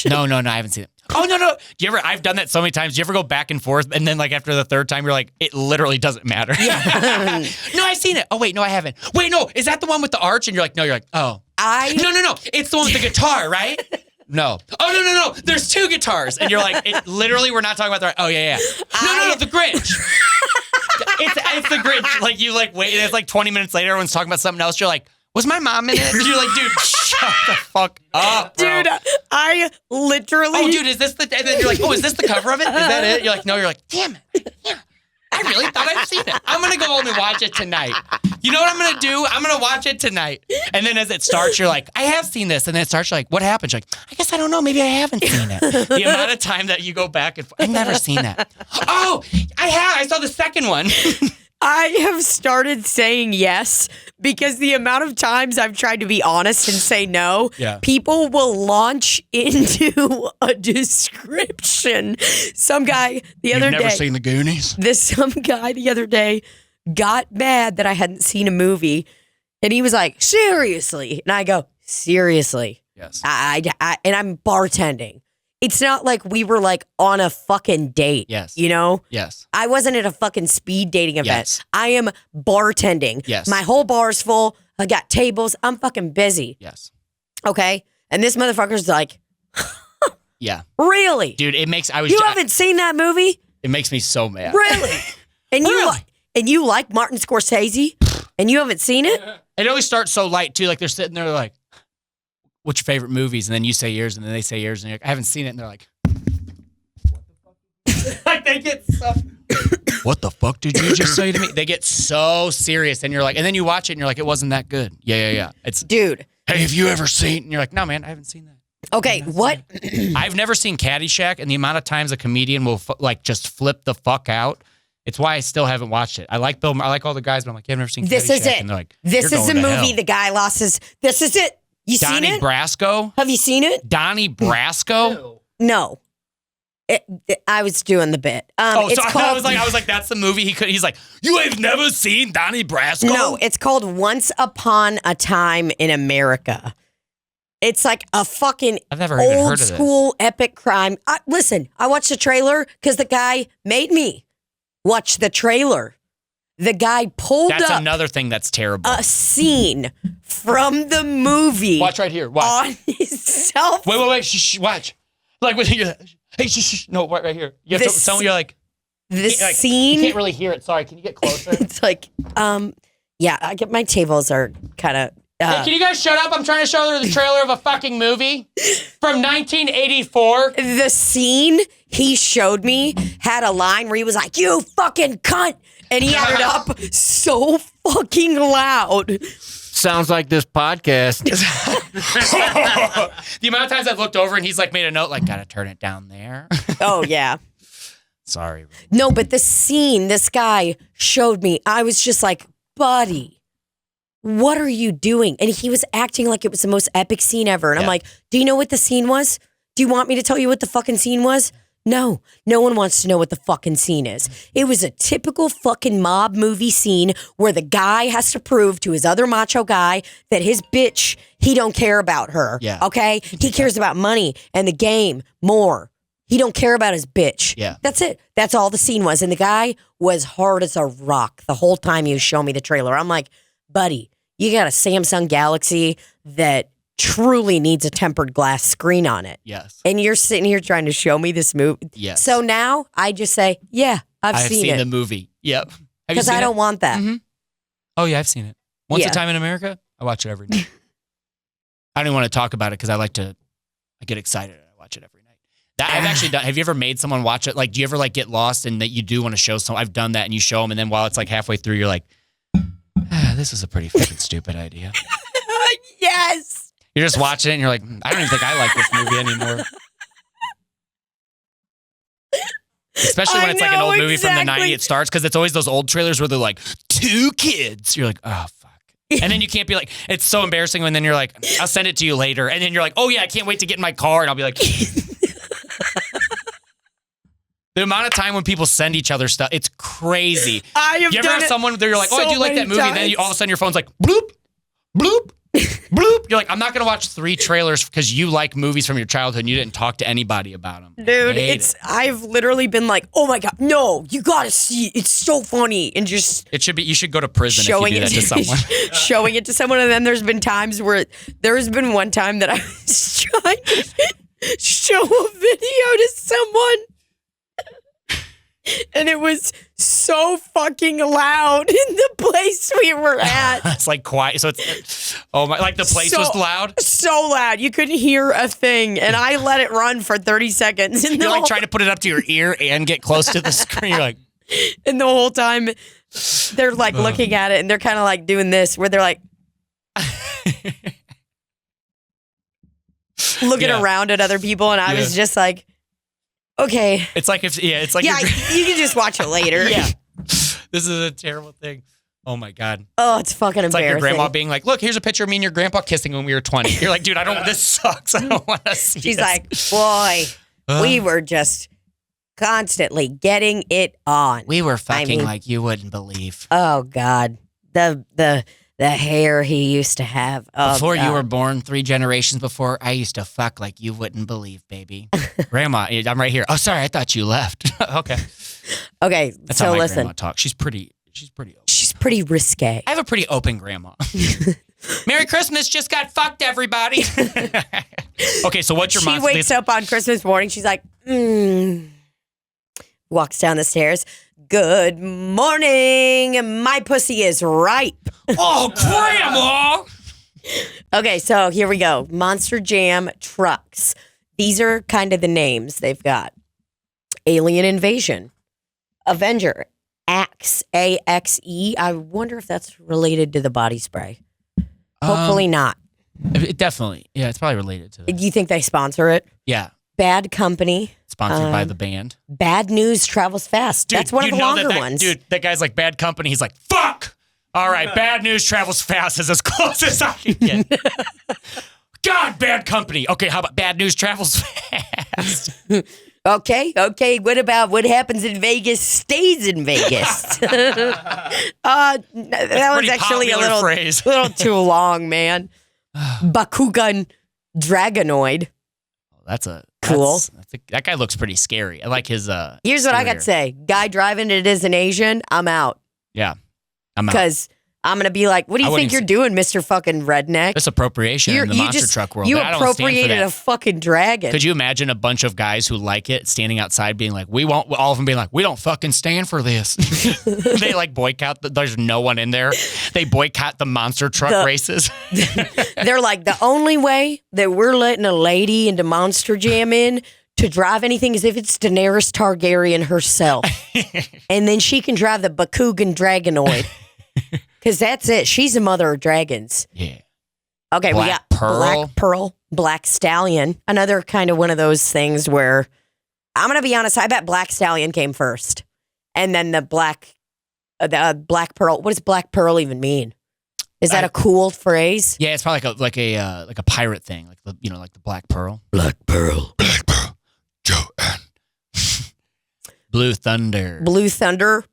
No, I haven't seen it. Oh, no. I've done that so many times. Do you ever go back and forth and then like after the third time, you're like, it literally doesn't matter. Yeah. No, I've seen it. Oh, wait, no, I haven't. Wait, no, is that the one with the arch? And you're like, oh. No. It's the one with the guitar, right? No. Oh, no. There's two guitars. And you're like, literally, we're not talking about the right. Oh, yeah. No, the Grinch. It's the Grinch. Like, you wait, and it's like 20 minutes later, everyone's talking about something else. You're like, Was my mom in it? You're like, dude, shut the fuck up, bro. Dude, I literally. Oh, dude, is this the? And then you're like, oh, is this the cover of it? Is that it? You're like, no. You're like, damn it. Yeah, I really thought I'd seen it. I'm gonna go home and watch it tonight. You know what I'm gonna do? I'm gonna watch it tonight. And then as it starts, you're like, I have seen this. And then it starts, you're like, what happened? You're like, I guess I don't know. Maybe I haven't seen it. The amount of time that you go back and I've never seen that. Oh, I have. I saw the second one. I have started saying yes because the amount of times I've tried to be honest and say no, people will launch into a description. Some guy the other day. You've never seen The Goonies? Some guy the other day got mad that I hadn't seen a movie, and he was like, seriously? And I go, seriously? Yes. And I'm bartending. It's not like we were like on a fucking date. Yes. You know? Yes. I wasn't at a fucking speed dating event. Yes. I am bartending. Yes. My whole bar's full. I got tables. I'm fucking busy. Yes. Okay? And this motherfucker's like, yeah. Really? Dude, it makes You haven't seen that movie? It makes me so mad. Really? And you like Martin Scorsese? And you haven't seen it? It always starts so light too. Like they're sitting there like, what's your favorite movies? And then you say yours, and then they say yours, and you're like, I haven't seen it. And they're like, what the fuck? Like they get so. What the fuck did you just say to me? They get so serious, and you're like, and then you watch it, and you're like, it wasn't that good. Yeah. It's dude. Hey, have you ever seen? And you're like, no, man, I haven't seen that. Okay, what? I've never seen Caddyshack, and the amount of times a comedian will like just flip the fuck out. It's why I still haven't watched it. I like Bill. I like all the guys, but I'm like, yeah, I've never seen Caddyshack. This is it. And they're like, this is the movie hell. the guy lost his. This is it. You seen Donnie it? Brasco? Have you seen it? Donnie Brasco? No. I was doing the bit. Oh, it's so called, I was like, that's the movie. He's like, you have never seen Donnie Brasco? No, it's called Once Upon a Time in America. It's like a fucking I've never even heard old of this. school epic crime. Listen, I watched the trailer because the guy made me watch the trailer. The guy pulled That's up another thing that's terrible. a scene from the movie. Watch right here. Watch. On his cell phone. Wait. Shh, watch. Like, hey, shh. No, right here. You have to tell me you're like, The like, scene. You can't really hear it. Sorry. Can you get closer? It's like, yeah, I get my tables are kind of. Hey, can you guys shut up? I'm trying to show her the trailer of a fucking movie from 1984. The scene he showed me had a line where he was like, "You fucking cunt," and he had it up so fucking loud. Sounds like this podcast. The amount of times I've looked over and he's like made a note, like, gotta turn it down there. Oh yeah. Sorry. No, but the scene this guy showed me, I was just like, buddy, what are you doing? And he was acting like it was the most epic scene ever. And I'm like, do you know what the scene was? Do you want me to tell you what the fucking scene was? No, no one wants to know what the fucking scene is. It was a typical fucking mob movie scene where the guy has to prove to his other macho guy that his bitch, he don't care about her. Yeah. Okay? He cares about money and the game more. He don't care about his bitch. Yeah. That's it. That's all the scene was. And the guy was hard as a rock the whole time he was showing me the trailer. I'm like, buddy, you got a Samsung Galaxy that truly needs a tempered glass screen on it. Yes. And you're sitting here trying to show me this movie. Yes. So now I just say, yeah, I've seen it. the movie. Yep. Have you Because seen I it? don't want that. Mhm. Oh, yeah, I've seen it. Once Yeah. a Time in America, I watch it every night. I don't even want to talk about it because I get excited and I watch it every night. I've actually done. Have you ever made someone watch it? Like, do you ever like get lost and that you do want to show someone? I've done that and you show them and then while it's like halfway through, you're like, this is a pretty fucking stupid idea. Yes. You're just watching it and you're like, I don't even think I like this movie anymore. Especially when it's like an old movie from the 90s, it starts because it's always those old trailers where they're like, 2 kids. You're like, oh, fuck. And then you can't be like, it's so embarrassing when then you're like, I'll send it to you later. And then you're like, oh, yeah, I can't wait to get in my car. And I'll be like, the amount of time when people send each other stuff, it's crazy. You ever have someone there, you're like, oh, I do like that movie. And then all of a sudden your phone's like, bloop, bloop, bloop. You're like, I'm not going to watch 3 trailers because you like movies from your childhood and you didn't talk to anybody about them. Dude, I've literally been like, oh my God, no, you got to see it. It's so funny. And just you should go to prison if you do that to someone. Showing it to someone. And then there's been times where there's been one time that I was trying to show a video to someone. And it was so fucking loud in the place we were at. It's like quiet. So it's, Oh my! Like the place was loud. So loud, you couldn't hear a thing, and I let it run for 30 seconds. And You're like trying to put it up to your ear and get close to the screen. You're like, and the whole time they're like looking at it, and they're kind of like doing this, where they're like looking around at other people, and I was just like, okay, it's like if it's like you can just watch it later. Yeah, this is a terrible thing. Oh my God. Oh, it's fucking embarrassing. It's like your grandma being like, look, here's a picture of me and your grandpa kissing when we were 20. You're like, dude, this sucks. I don't want to see She's this. like, boy, we were just constantly getting it on. We were fucking like you wouldn't believe. Oh God. The hair he used to have. Oh, before God. you were born, 3 generations before, I used to fuck like you wouldn't believe, baby. Grandma, I'm right here. Oh, sorry, I thought you left. Okay. Okay, That's so how my listen. grandma talks. She's pretty open. She's pretty risque. I have a pretty open grandma. Merry Christmas, just got fucked, everybody. Okay, so what's your She wakes up on Christmas morning. She's like, walks down the stairs. Good morning. My pussy is ripe. Oh, Grandma! Okay, so here we go. Monster Jam trucks. These are kind of the names they've got. Alien Invasion. Avenger. Axe. A-X-E. I wonder if that's related to the body spray. Hopefully not. It definitely. Yeah, it's probably related to that. Do you think they sponsor it? Yeah. Bad Company. Sponsored by the band. Bad News Travels Fast. Dude, that's one of the longer ones. Dude, that guy's like Bad Company. He's like, fuck! All right, Bad News Travels Fast is as close as I can get. God, Bad Company. Okay, how about Bad News Travels Fast? Okay. What happens in Vegas stays in Vegas? That was actually a little too long, man. Bakugan Dragonoid. That's cool. That guy looks pretty scary. I like his. Here's what I got to say: guy driving it is an Asian. I'm out. Yeah, I'm out. Because I'm gonna be like, what do you think you're doing, Mr. fucking redneck? This appropriation in the monster truck world. You I don't stand for appropriated that. a fucking dragon. Could you imagine a bunch of guys who like it standing outside being like, we won't, all of them being like, we don't fucking stand for this. They like boycott, there's no one in there. They boycott the monster truck races. They're like, the only way that we're letting a lady into Monster Jam in to drive anything is if it's Daenerys Targaryen herself. And then she can drive the Bakugan Dragonoid. Because that's it. She's the mother of dragons. Yeah. Okay, we got Black Pearl, Black Stallion. Another kind of one of those things where, I'm going to be honest, I bet Black Stallion came first. And then the Black Pearl. What does Black Pearl even mean? Is that a cool phrase? Yeah, it's probably like a pirate thing, like the Black Pearl. Black Pearl. Joanne. Blue Thunder.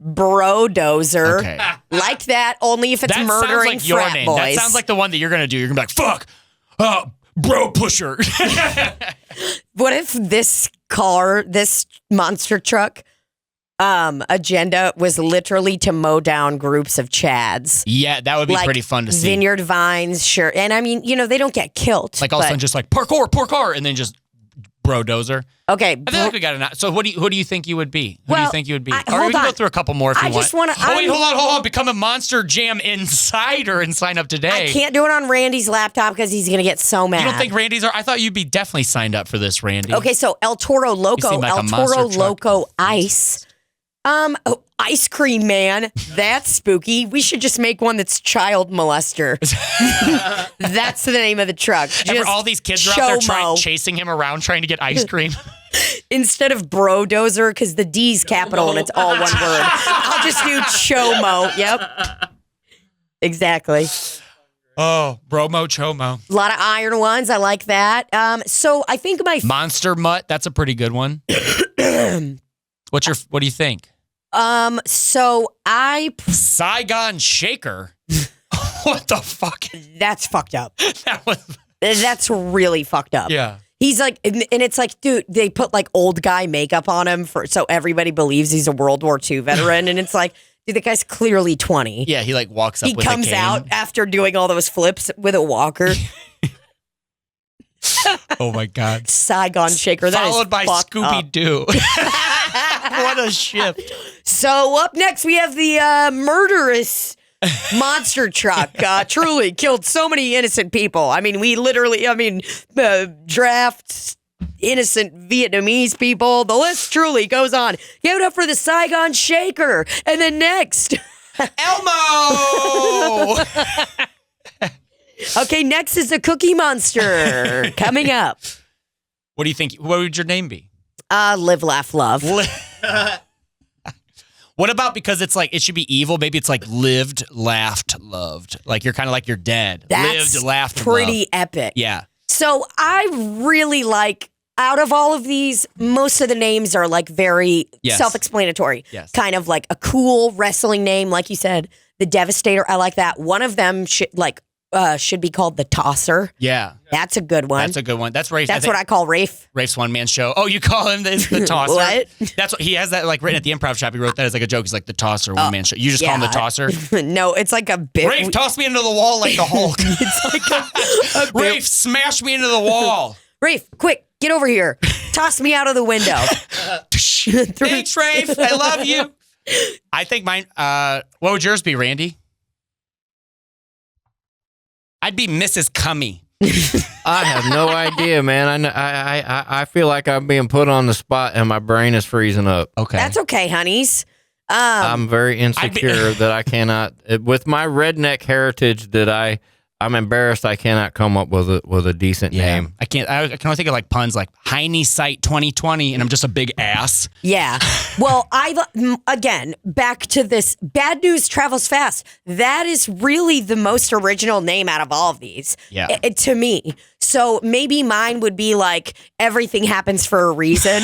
Brodozer. Okay. Like that, only if it's That murdering sounds like your frat name. boys. That sounds like the one that you're gonna do. You're gonna be like, fuck, bro pusher. What if this monster truck agenda was literally to mow down groups of Chads? Yeah, that would be like pretty fun to see. Vineyard Vines, sure. And I mean, they don't get killed. Like all of a sudden just like parkour, and then just brodozer. Okay. I feel like we got enough. So who do you think you would be? Who do you think you would be? Or hold we can on. go through a couple more if you want. I just want to. Oh, wait, hold on. Become a Monster Jam insider and sign up today. I can't do it on Randy's laptop because he's going to get so mad. You don't think Randy's I thought you'd be definitely signed up for this, Randy. Okay, so El Toro Loco, seem like a El monster Toro truck. Loco Ice. Ice Cream Man. That's spooky. We should just make one that's child molester. That's the name of the truck. And all these kids are out there chasing him around trying to get ice cream. Instead of Brodozer, because the D's capital and it's all one word. I'll just do Chomo. Yep. Exactly. Oh, Bromo Chomo. A lot of iron ones. I like that. So I think Monster Mutt. That's a pretty good one. What do you think? So Saigon Shaker. What the fuck? That's fucked up. That's really fucked up. Yeah. He's like, and it's like, dude, they put like old guy makeup on him so everybody believes he's a World War II veteran. And it's like, dude, the guy's clearly 20. Yeah, he like walks up with a cane. He comes out after doing all those flips with a walker. Oh my God. Saigon Shaker. Followed by Scooby-Doo. What a shift. So up next we have the murderous monster truck truly killed so many innocent people. I mean, we literally, drafts, innocent Vietnamese people. The list truly goes on. Give it up for the Saigon Shaker. And then next, Elmo! Okay, next is the Cookie Monster coming up. What do you think? What would your name be? Live, laugh, love. What about, because it's like, it should be evil, maybe it's like lived, laughed, loved. Like you're kind of like you're dead. That's lived, laughed, pretty loved. epic. Yeah. So I really like, out of all of these, most of the names are like very self-explanatory. Yes. Kind of like a cool wrestling name, like you said, the Devastator. I like that. One of them should be called the Tosser. Yeah. That's a good one. That's a good one. That's Rafe. That's what I call Rafe. Rafe's one-man show. Oh, you call him the Tosser? What? That's what he has that like written at the improv shop. He wrote that as like a joke. He's like the Tosser one-man show. You just call him the Tosser? No, it's like a bit. Rafe, toss me into the wall like the Hulk. It's like a bit. Rafe, smash me into the wall. Rafe, quick, get over here. Toss me out of the window. Thanks, Rafe. I love you. I think mine, what would yours be, Randy? I'd be Mrs. Cummy. I have no idea, man. I feel like I'm being put on the spot and my brain is freezing up. Okay. That's okay, honeys. I'm very insecure that I cannot, with my redneck heritage, I'm embarrassed I cannot come up with a decent name. I can't. I can only think of like puns like Heine Sight 2020, and I'm just a big ass. Yeah. Well, again, back to this, bad news travels fast. That is really the most original name out of all of these. Yeah. To me. So maybe mine would be like, everything happens for a reason.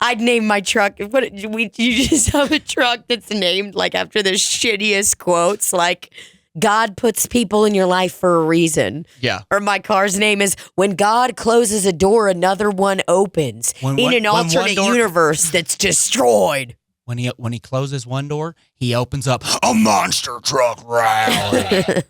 I'd name my truck. You just have a truck that's named like after the shittiest quotes, like, God puts people in your life for a reason. Yeah. Or my car's name is, when God closes a door, another one opens. In an alternate universe that's destroyed. When he closes one door, he opens up a monster truck rally.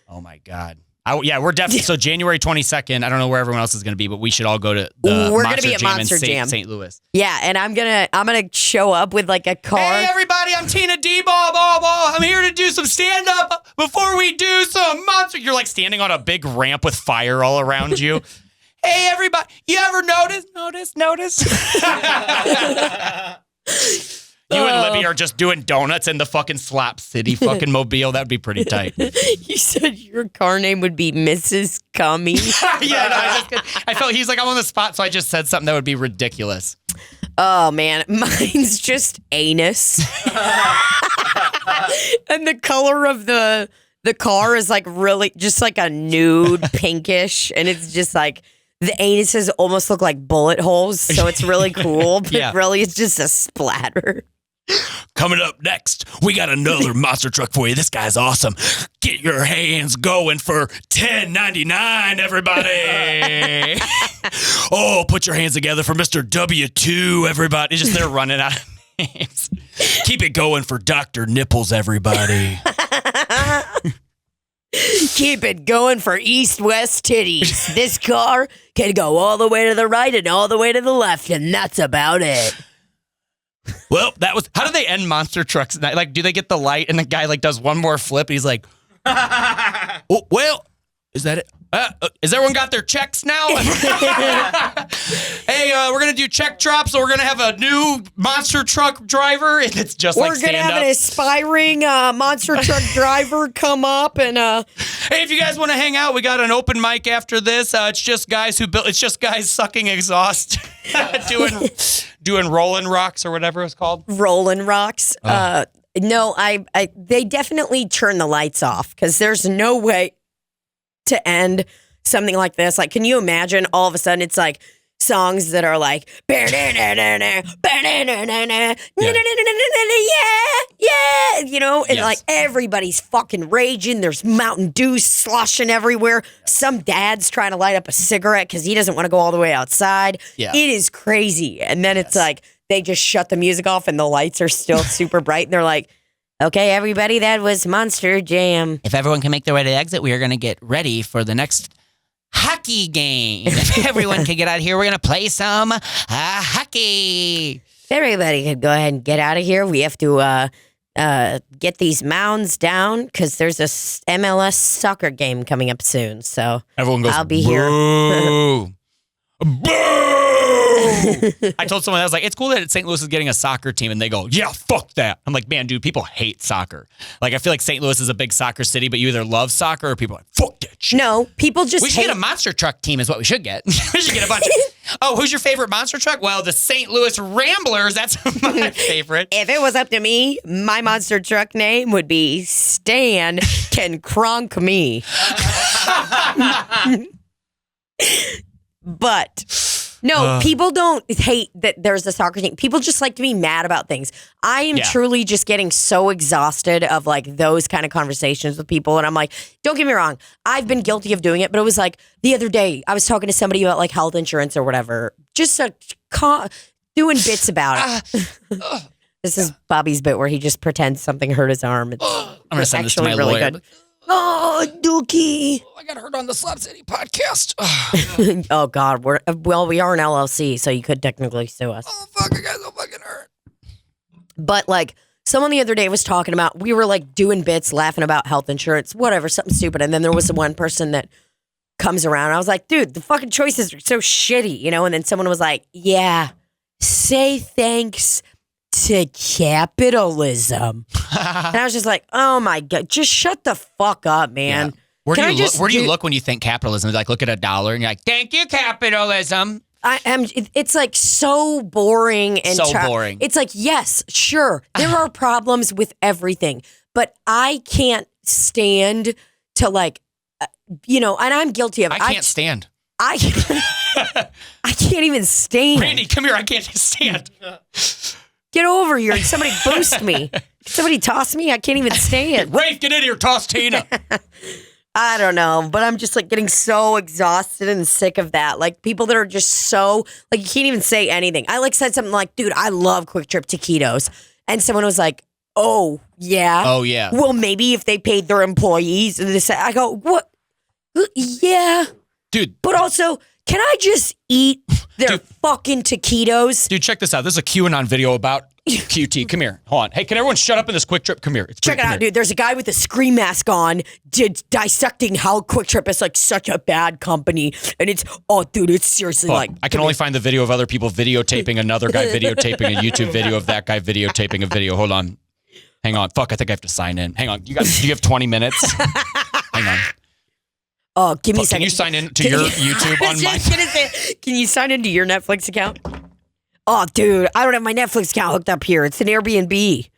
Oh my God. We're definitely, so January 22nd, I don't know where everyone else is going to be, but we should all go to the We're Monster gonna be at Jam Monster in Jam. St. Louis. Yeah, and I'm gonna show up with like a car. Hey everybody, I'm Tuna Dybal. I'm here to do some stand-up before we do some monster. You're like standing on a big ramp with fire all around you. Hey everybody, you ever notice? You and Libbie are just doing donuts in the fucking Slop City fucking mobile. That would be pretty tight. You said your car name would be Mrs. Cummy. Yeah, no, I felt he's like, I'm on the spot, so I just said something that would be ridiculous. Oh, man. Mine's just anus. And the color of the car is like really just like a nude pinkish. And it's just like, the anuses almost look like bullet holes. So it's really cool. But really, it's just a splatter. Coming up next, we got another monster truck for you. This guy's awesome. Get your hands going for $10.99, everybody. Oh, put your hands together for Mr. W2, everybody. It's just they're running out of names. Keep it going for Dr. Nipples, everybody. Keep it going for East-West Titties. This car can go all the way to the right and all the way to the left, and that's about it. Well, that was, how do they end monster trucks? Like, do they get the light and the guy like does one more flip? And he's like, oh, well, is that it? Has everyone got their checks now? Hey, we're going to do check drops. So we're going to have a new monster truck driver. And it's just like stand up. We're going to have an aspiring monster truck driver come up. And hey, if you guys want to hang out, we got an open mic after this. It's just guys sucking exhaust, doing rolling rocks or whatever it's called. Rolling rocks. No, they definitely turn the lights off because there's no way to end something like this. Like, can you imagine all of a sudden it's like songs that are like, you know, and like everybody's fucking raging. There's Mountain Dew sloshing everywhere. Some dad's trying to light up a cigarette because he doesn't want to go all the way outside. Yeah. It is crazy. And then it's like they just shut the music off and the lights are still super bright. And they're like, okay, everybody, that was Monster Jam. If everyone can make their way to the exit, we are going to get ready for the next hockey game. If everyone can get out of here, we're going to play some hockey. Everybody can go ahead and get out of here. We have to get these mounds down because there's a MLS soccer game coming up soon. So everyone goes, I'll be here. Boo! I told someone, I was like, it's cool that St. Louis is getting a soccer team, and they go, yeah, fuck that. I'm like, man, dude, people hate soccer. Like, I feel like St. Louis is a big soccer city, but you either love soccer or people are like, fuck that shit. No, people just we should get a monster truck team is what we should get. We should get a bunch of, oh, who's your favorite monster truck? Well, the St. Louis Ramblers. That's my favorite. If it was up to me, my monster truck name would be Stan Can Cronk Me. But no, people don't hate that there's a soccer team. People just like to be mad about things. I am truly just getting so exhausted of like those kind of conversations with people. And I'm like, don't get me wrong. I've been guilty of doing it, but it was like the other day I was talking to somebody about like health insurance or whatever, just doing bits about it. This is Bobby's bit where he just pretends something hurt his arm. It's I'm going to send this to my really lawyer. good. Oh, Dookie. I got hurt on the Slop City podcast. Oh, God. We are an LLC, so you could technically sue us. Oh, fuck, I got so fucking hurt. But, like, someone the other day was talking about, we were, like, doing bits, laughing about health insurance, whatever, something stupid. And then there was the one person that comes around. I was like, dude, the fucking choices are so shitty, you know? And then someone was like, yeah, say thanks to capitalism. And I was just like, oh my God, just shut the fuck up, man. Yeah. Where do you look when you think capitalism? Like, look at a dollar and you're like, thank you, capitalism. It's like so boring and boring. It's like, yes, sure, there are problems with everything, but I can't stand to like, and I'm guilty of it. I can't stand. I can't even stand. Randy, come here. I can't stand. Get over here and somebody boost me. Somebody toss me. I can't even stand. Rafe, get in here. Toss Tina. I don't know, but I'm just like getting so exhausted and sick of that. Like people that are just so like you can't even say anything. I like said something like, dude, I love Quick Trip taquitos. And someone was like, oh, yeah. Oh, yeah. Well, maybe if they paid their employees. I go, what? Yeah. Dude. But also, can I just eat their fucking taquitos? Dude, check this out. This is a QAnon video about QT. Come here. Hold on. Hey, can everyone shut up in this Quick Trip? Come here. Check it out, dude. There's a guy with a scream mask on dissecting how Quick Trip is like such a bad company. And it's seriously like. I can only find the video of other people videotaping another guy videotaping a YouTube video of that guy videotaping a video. Hold on. Hang on. Fuck, I think I have to sign in. Hang on. You have 20 minutes? Hang on. Oh, give me a second. Can you sign in to your YouTube on my... Can you sign into your Netflix account? Oh, dude, I don't have my Netflix account hooked up here. It's an Airbnb.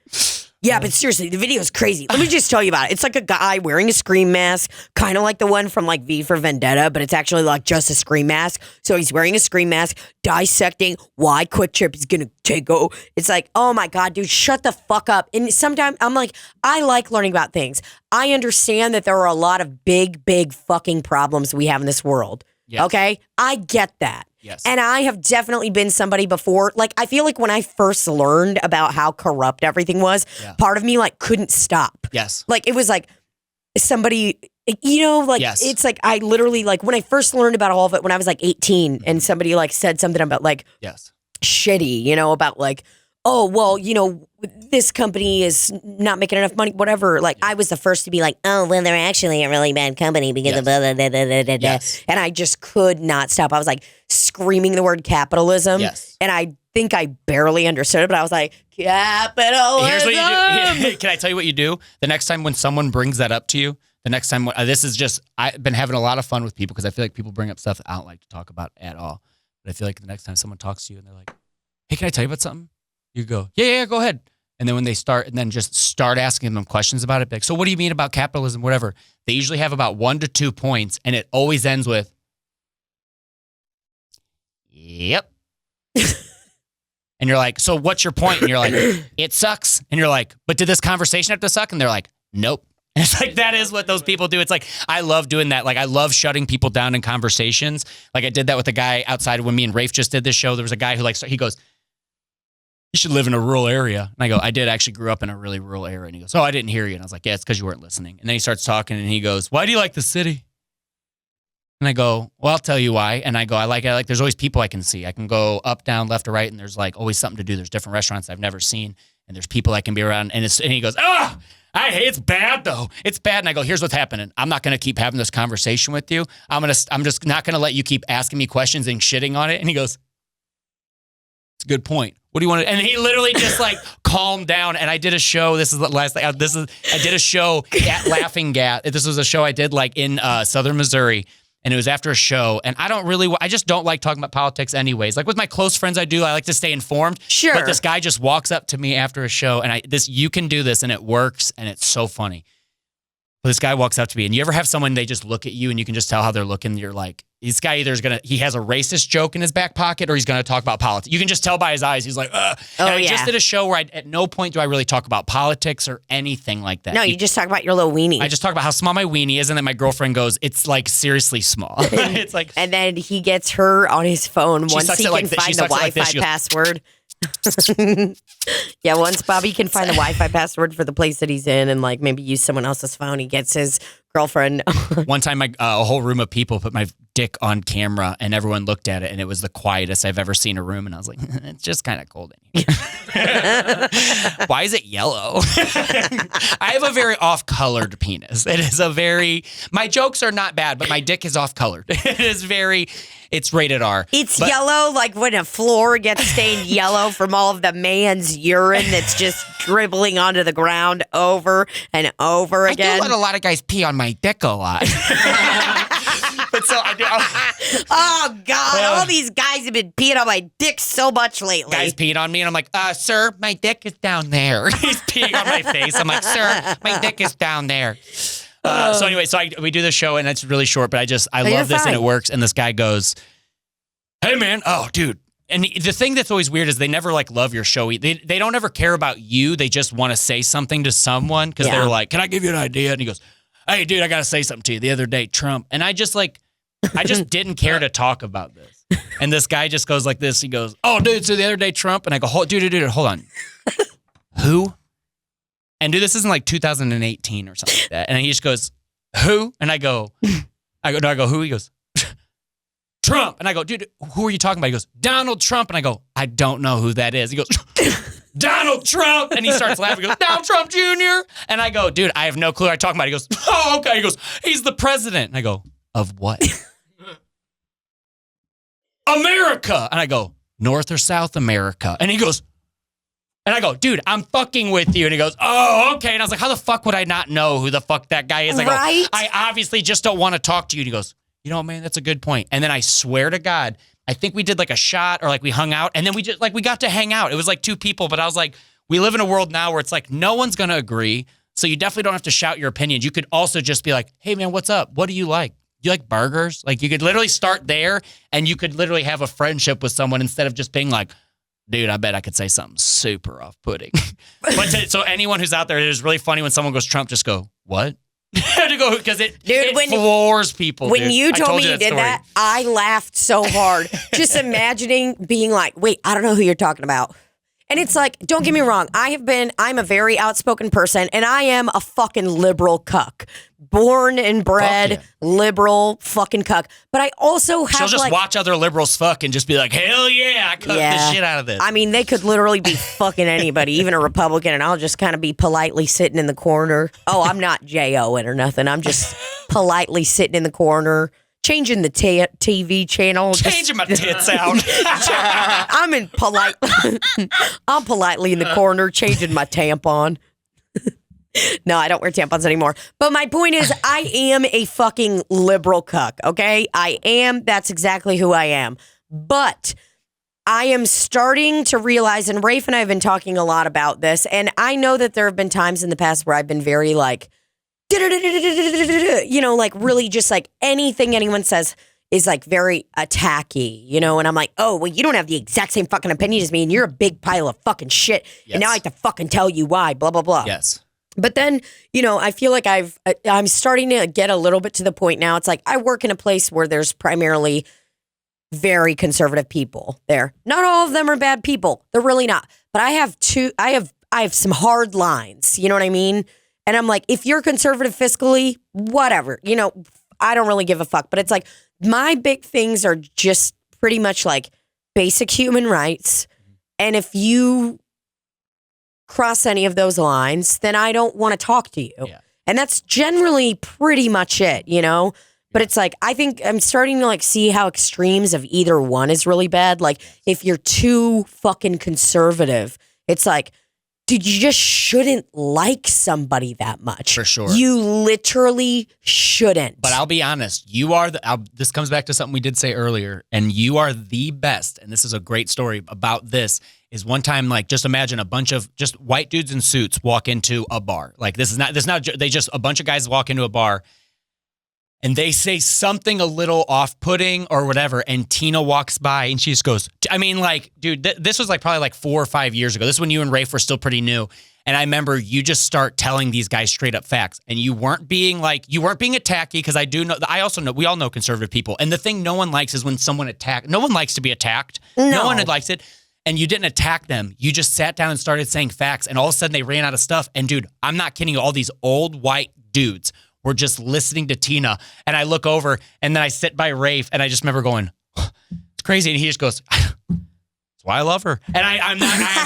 Yeah, but seriously, the video is crazy. Let me just tell you about it. It's like a guy wearing a scream mask, kind of like the one from like V for Vendetta, but it's actually like just a scream mask. So he's wearing a scream mask, dissecting why Quick Trip is going to take over. It's like, oh my God, dude, shut the fuck up. And sometimes I'm like, I like learning about things. I understand that there are a lot of big, big fucking problems we have in this world. Yes. Okay? I get that. Yes. And I have definitely been somebody before. Like, I feel like when I first learned about how corrupt everything was, part of me, like, couldn't stop. Yes. Like, it was like somebody, it's like I literally, like, when I first learned about all of it when I was, like, 18, and somebody, like, said something about, like, shitty, about, like, oh, well, this company is not making enough money, whatever. Like, I was the first to be like, oh, well, they're actually a really bad company because of blah, blah, blah, blah, blah, blah. And I just could not stop. I was like screaming the word capitalism. Yes. And I think I barely understood it, but I was like, capitalism. Here's what you do. Can I tell you what you do? The next time when someone brings that up to you, the next time, this is just, I've been having a lot of fun with people because I feel like people bring up stuff I don't like to talk about at all. But I feel like the next time someone talks to you and they're like, hey, can I tell you about something? You go, yeah, go ahead. And then when they start, and then just start asking them questions about it, like, so what do you mean about capitalism, whatever? They usually have about 1 to 2 points, and it always ends with, yep. And you're like, so what's your point? And you're like, it sucks. And you're like, but did this conversation have to suck? And they're like, nope. And it's like, that is what those people do. It's like, I love doing that. Like, I love shutting people down in conversations. Like, I did that with a guy outside when me and Rafe just did this show. There was a guy who, like, he goes, you should live in a rural area. And I go, I did actually grew up in a really rural area. And he goes, oh, I didn't hear you. And I was like, yeah, it's because you weren't listening. And then he starts talking and he goes, why do you like the city? And I go, well, I'll tell you why. And I go, I like, there's always people I can see. I can go up, down, left, or right. And there's like always something to do. There's different restaurants I've never seen. and there's people I can be around. And he goes, oh, it's bad though. It's bad. And I go, here's what's happening. I'm not going to keep having this conversation with you. I'm just not going to let you keep asking me questions and shitting on it. And he goes, it's a good point. What do you want to? And he literally just like calmed down. And I did a show. This is the last thing. I did a show at Laughing Gas. This was a show I did like in Southern Missouri. And it was after a show. And I just don't like talking about politics anyways. Like with my close friends, I like to stay informed. Sure. But this guy just walks up to me after a show and you can do this and it works. And it's so funny. But this guy walks up to me and you ever have someone, they just look at you and you can just tell how they're looking. You're like, this guy he has a racist joke in his back pocket or he's going to talk about politics. You can just tell by his eyes. He's like, ugh. And I just did a show where at no point do I really talk about politics or anything like that. No, you just talk about your little weenie. I just talk about how small my weenie is and then my girlfriend goes, it's like seriously small. It's like, and then he gets her on his phone once he can find the Wi-Fi password. Yeah, once Bobby can find the Wi-Fi password for the place that he's in and like maybe use someone else's phone, he gets his girlfriend. One time a whole room of people put my dick on camera and everyone looked at it and it was the quietest I've ever seen a room and I was like, it's just kind of cold in here. Why is it yellow? I have a very off-colored penis. My jokes are not bad, but my dick is off-colored. It's rated R. It's yellow like when a floor gets stained yellow from all of the man's urine that's just dribbling onto the ground over and over again. I do let a lot of guys pee on my dick a lot. But so I do. Oh, God. All these guys have been peeing on my dick so much lately. Guys peed on me, and I'm like, sir, my dick is down there. He's peeing on my face. I'm like, sir, my dick is down there. So anyway, we do this show, and it's really short, but I love this, and it works. And this guy goes, hey, man. Oh, dude. And the thing that's always weird is they never like love your show. They don't ever care about you. They just want to say something to someone because they're like, can I give you an idea? And he goes, hey, dude, I got to say something to you. The other day, Trump. And I just didn't care to talk about this. And this guy just goes like this. He goes, oh, dude, so the other day, Trump. And I go, dude, hold on. Who? And dude, this isn't like 2018 or something like that. And he just goes, who? And I go, who? He goes, Trump. And I go, dude, who are you talking about? He goes, Donald Trump. And I go, I don't know who that is. He goes, Donald Trump. And he starts laughing. He goes, Donald Trump Jr. And I go, dude, I have no clue what I'm talking about. He goes, oh, okay. He goes, he's the president. And I go, of what? America. And I go, North or South America? And he goes, and I go, dude, I'm fucking with you. And he goes, oh, okay. And I was like, how the fuck would I not know who the fuck that guy is? I go, I obviously just don't want to talk to you. And he goes, you know, man, that's a good point. And then I swear to God, I think we did like a shot or like we hung out. And then we got to hang out. It was like two people. But I was like, we live in a world now where it's like no one's going to agree. So you definitely don't have to shout your opinions. You could also just be like, hey, man, what's up? What do you like? You like burgers? Like you could literally start there and you could literally have a friendship with someone instead of just being like, dude, I bet I could say something super off-putting. So anyone who's out there, it is really funny when someone goes Trump, just go, what? Because it floors people. When you told me you did that, I laughed so hard. Just imagining being like, wait, I don't know who you're talking about. And it's like, don't get me wrong. I'm a very outspoken person and I am a fucking liberal cuck. Born and bred liberal fucking cuck. But I also have She'll just watch other liberals fuck and just be like, hell yeah, I cucked the shit out of this. I mean, they could literally be fucking anybody, even a Republican, and I'll just kind of be politely sitting in the corner. Oh, I'm not J-O-ing or nothing. I'm just politely sitting in the corner. Changing the TV channel. Changing my tits out. I'm politely in the corner changing my tampon. No, I don't wear tampons anymore. But my point is, I am a fucking liberal cuck, okay? I am. That's exactly who I am. But I am starting to realize, and Rafe and I have been talking a lot about this, and I know that there have been times in the past where I've been very like, you know, like really just like anything anyone says is like very attacky, you know, and I'm like, oh, well, you don't have the exact same fucking opinion as me and you're a big pile of fucking shit. Yes. And now I have to fucking tell you why, blah, blah, blah. Yes. But then, you know, I feel like I'm starting to get a little bit to the point now. It's like I work in a place where there's primarily very conservative people there. Not all of them are bad people. They're really not. But I have some hard lines. You know what I mean? And I'm like, if you're conservative fiscally, whatever, you know, I don't really give a fuck. But it's like my big things are just pretty much like basic human rights. And if you cross any of those lines, then I don't want to talk to you. Yeah. And that's generally pretty much it, you know? But it's like, I think I'm starting to like see how extremes of either one is really bad. Like if you're too fucking conservative, it's like, dude, you just shouldn't like somebody that much. For sure. You literally shouldn't. But I'll be honest, you are this comes back to something we did say earlier, and you are the best. And this is a great story about this. Is one time, like, just imagine a bunch of just white dudes in suits walk into a bar. Like they just a bunch of guys walk into a bar and they say something a little off-putting or whatever, and Tina walks by and she just goes, I mean, like, dude, this was like probably like 4 or 5 years ago. This is when you and Rafe were still pretty new. And I remember you just start telling these guys straight up facts, and you weren't being attacky, because I also know, we all know conservative people. And the thing no one likes is when someone no one likes to be attacked. No one likes it. And you didn't attack them. You just sat down and started saying facts, and all of a sudden they ran out of stuff. And dude, I'm not kidding you. All these old white dudes were just listening to Tina. And I look over, and then I sit by Rafe, and I just remember going, it's crazy. And he just goes, that's why I love her. And I am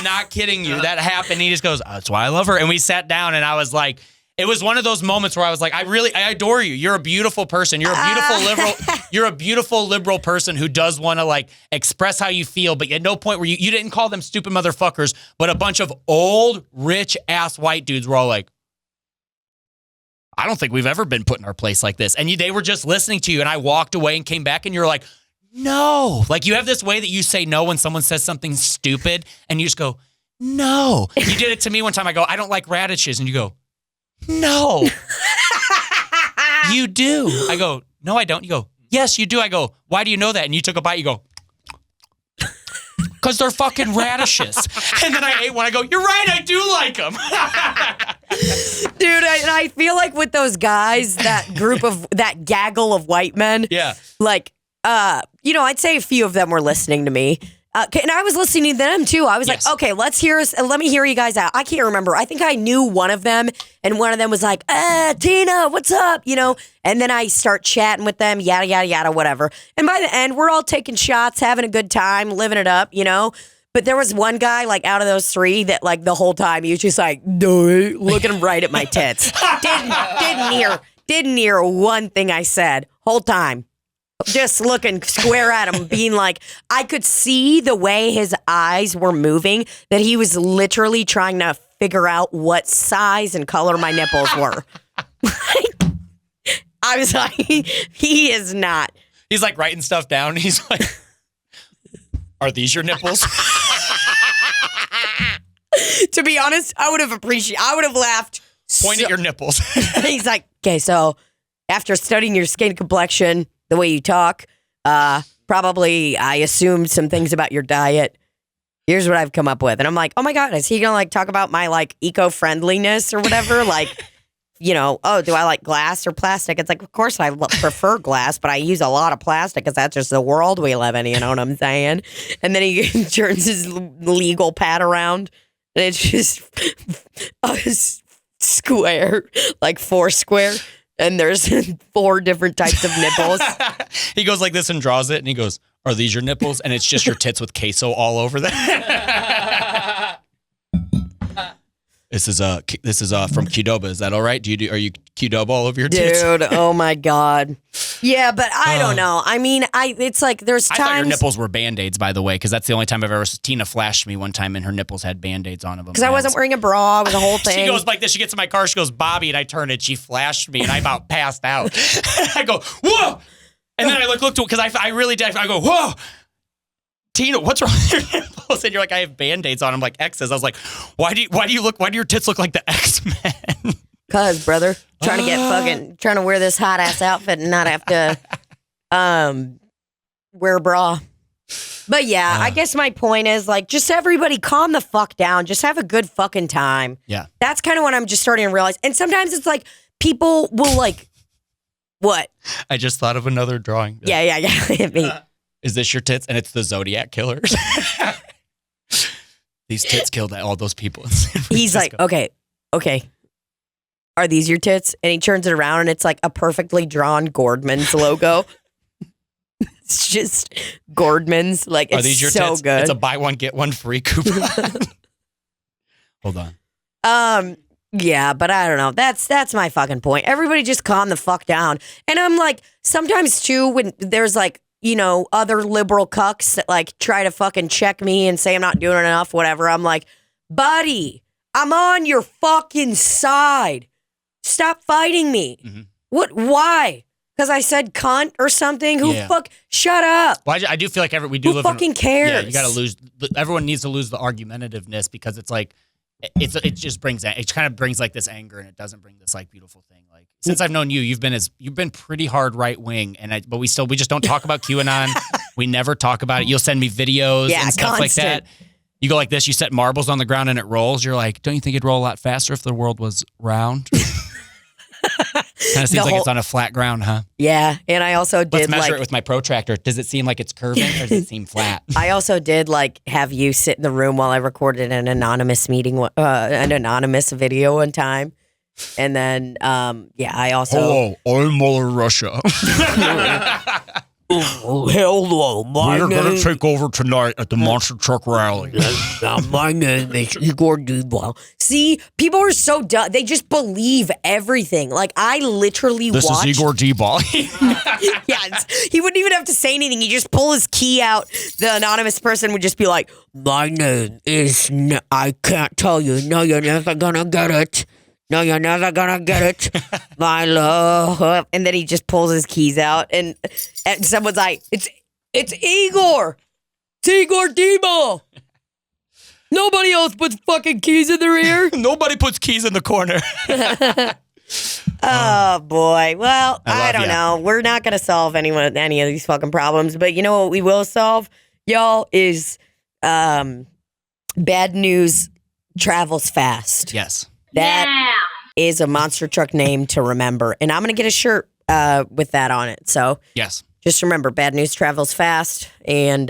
not kidding you. That happened. He just goes, that's why I love her. And we sat down, and I was like, it was one of those moments where I was like, I adore you. You're a beautiful person. You're a beautiful liberal. You're a beautiful liberal person who does want to like express how you feel, but at no point where you didn't call them stupid motherfuckers, but a bunch of old, rich ass white dudes were all like, I don't think we've ever been put in our place like this. And they were just listening to you. And I walked away and came back, and you're like, no. Like, you have this way that you say no when someone says something stupid, and you just go, no. You did it to me one time. I go, I don't like radishes. And you go, no. You do. I go, no, I don't. You go, yes, you do. I go, why do you know that? And you took a bite. You go, because they're fucking radishes. And then I ate one. I go, you're right. I do like them. Dude, I feel like with those guys, that gaggle of white men. Yeah. Like, I'd say a few of them were listening to me. And I was listening to them too. I was like, okay, let me hear you guys out. I can't remember. I think I knew one of them, and one of them was like, Tina, what's up? And then I start chatting with them, yada, yada, yada, whatever. And by the end, we're all taking shots, having a good time, living it up, But there was one guy, like, out of those three that, like, the whole time he was just like, looking right at my tits. Didn't hear one thing I said whole time. Just looking square at him, being like, I could see the way his eyes were moving, that he was literally trying to figure out what size and color my nipples were. I was like, he is not. He's like writing stuff down. He's like, are these your nipples? To be honest, I would have laughed. Point at your nipples. He's like, okay, so after studying your skin complexion, the way you talk, probably I assumed some things about your diet. Here's what I've come up with. And I'm like, oh my God, is he going to like talk about my like eco-friendliness or whatever? Like, do I like glass or plastic? It's like, of course I prefer glass, but I use a lot of plastic because that's just the world we live in. You know what I'm saying? And then he turns his legal pad around, and it's just a square, like 4 square. And there's 4 different types of nipples. He goes like this and draws it, and he goes, are these your nipples? And it's just your tits with queso all over them. This is from Qdoba. Is that all right? Are you Qdoba all over your tits? Dude, oh my God. Yeah, but I don't know. I mean, it's like there's times. I thought your nipples were Band-Aids, by the way, because that's the only time I've ever. Tina flashed me one time, and her nipples had Band-Aids on them. Because I wasn't wearing a bra. It was a whole thing. She goes like this. She gets in my car. She goes, Bobby, and I turn it. She flashed me, and I about passed out. I go, whoa! And then I look to it because I really did. I go, whoa! Tina, what's wrong with your nipples? And you're like, I have Band-Aids on them, like X's. I was like, why do your tits look like the X-Men? Cause, brother, trying to wear this hot ass outfit and not have to wear a bra. But yeah, I guess my point is like, just everybody calm the fuck down. Just have a good fucking time. Yeah. That's kind of what I'm just starting to realize. And sometimes it's like people will like, what? I just thought of another drawing. Yeah. Hit me. Is this your tits? And it's the Zodiac Killers. These tits killed all those people. He's like, okay. Are these your tits? And he turns it around, and it's like a perfectly drawn Gordman's logo. It's just Gordman's. Like, are it's these your so tits? good. It's a buy one, get one free coupon. Hold on. Yeah, but I don't know. That's my fucking point. Everybody just calm the fuck down. And I'm like, sometimes too, when there's like, other liberal cucks that like try to fucking check me and say I'm not doing enough, whatever. I'm like, buddy, I'm on your fucking side. Stop fighting me. Mm-hmm. What? Why? Because I said cunt or something? Shut up. Well, I do feel like we do Who live fucking cares? Yeah, you got to lose. Everyone needs to lose the argumentativeness because it's like, it just brings, it kind of brings like this anger and it doesn't bring this like beautiful thing. Like since I've known you, you've been pretty hard right wing but we just don't talk about QAnon. We never talk about it. You'll send me videos and stuff like that. You go like this, you set marbles on the ground and it rolls. You're like, don't you think it'd roll a lot faster if the world was round? Kind of seems like it's on a flat ground, huh? Yeah, and I also did Let's measure it with my protractor. Does it seem like it's curving or does it seem flat? I also did like have you sit in the room while I recorded an anonymous meeting, an anonymous video one time. And then, I also... Hello, I'm Mother Russia. Hello, we're going to take over tonight at the Monster Truck Rally. My name is Igor Dybal. See, people are so dumb. They just believe everything. Like, I literally This watched... is Igor Dybal. Yeah, he wouldn't even have to say anything. He'd just pull his key out. The anonymous person would just be like, my name is... I can't tell you. No, you're never gonna get it. No, you're never gonna get it, my love. And then he just pulls his keys out, and someone's like, "It's Igor, it's Igor Dybal. Nobody else puts fucking keys in their ear. Nobody puts keys in the corner." Oh boy. Well, I don't ya. know. We're not gonna solve any of these fucking problems, but you know what we will solve, y'all, is bad news travels fast. Yes. That is a monster truck name to remember. And I'm going to get a shirt with that on it. So Yes. just remember, bad news travels fast. And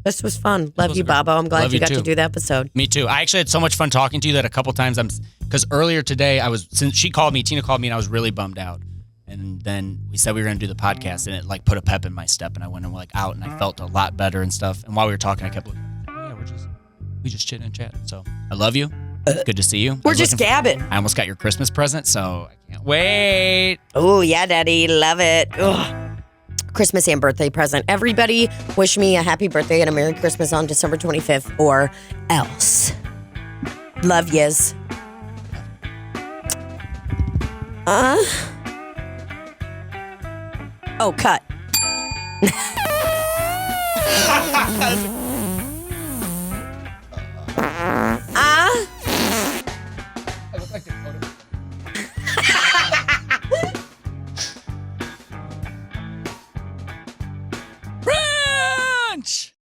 this was fun. Love you, Bobo. I'm glad Love you you got too. to do the episode. Me too. I actually had so much fun talking to you that a couple times because earlier today since Tina called me and I was really bummed out. And then we said we were going to do the podcast and it like put a pep in my step and I went and like out and I felt a lot better and stuff. And while we were talking, I kept looking, we just chit and chat. So I love you. Good to see you. We're just gabbing. I almost got your Christmas present, so I can't wait. Oh, yeah, Daddy. Love it. Ugh. Christmas and birthday present. Everybody wish me a happy birthday and a Merry Christmas on December 25th or else. Love yous. Oh, cut.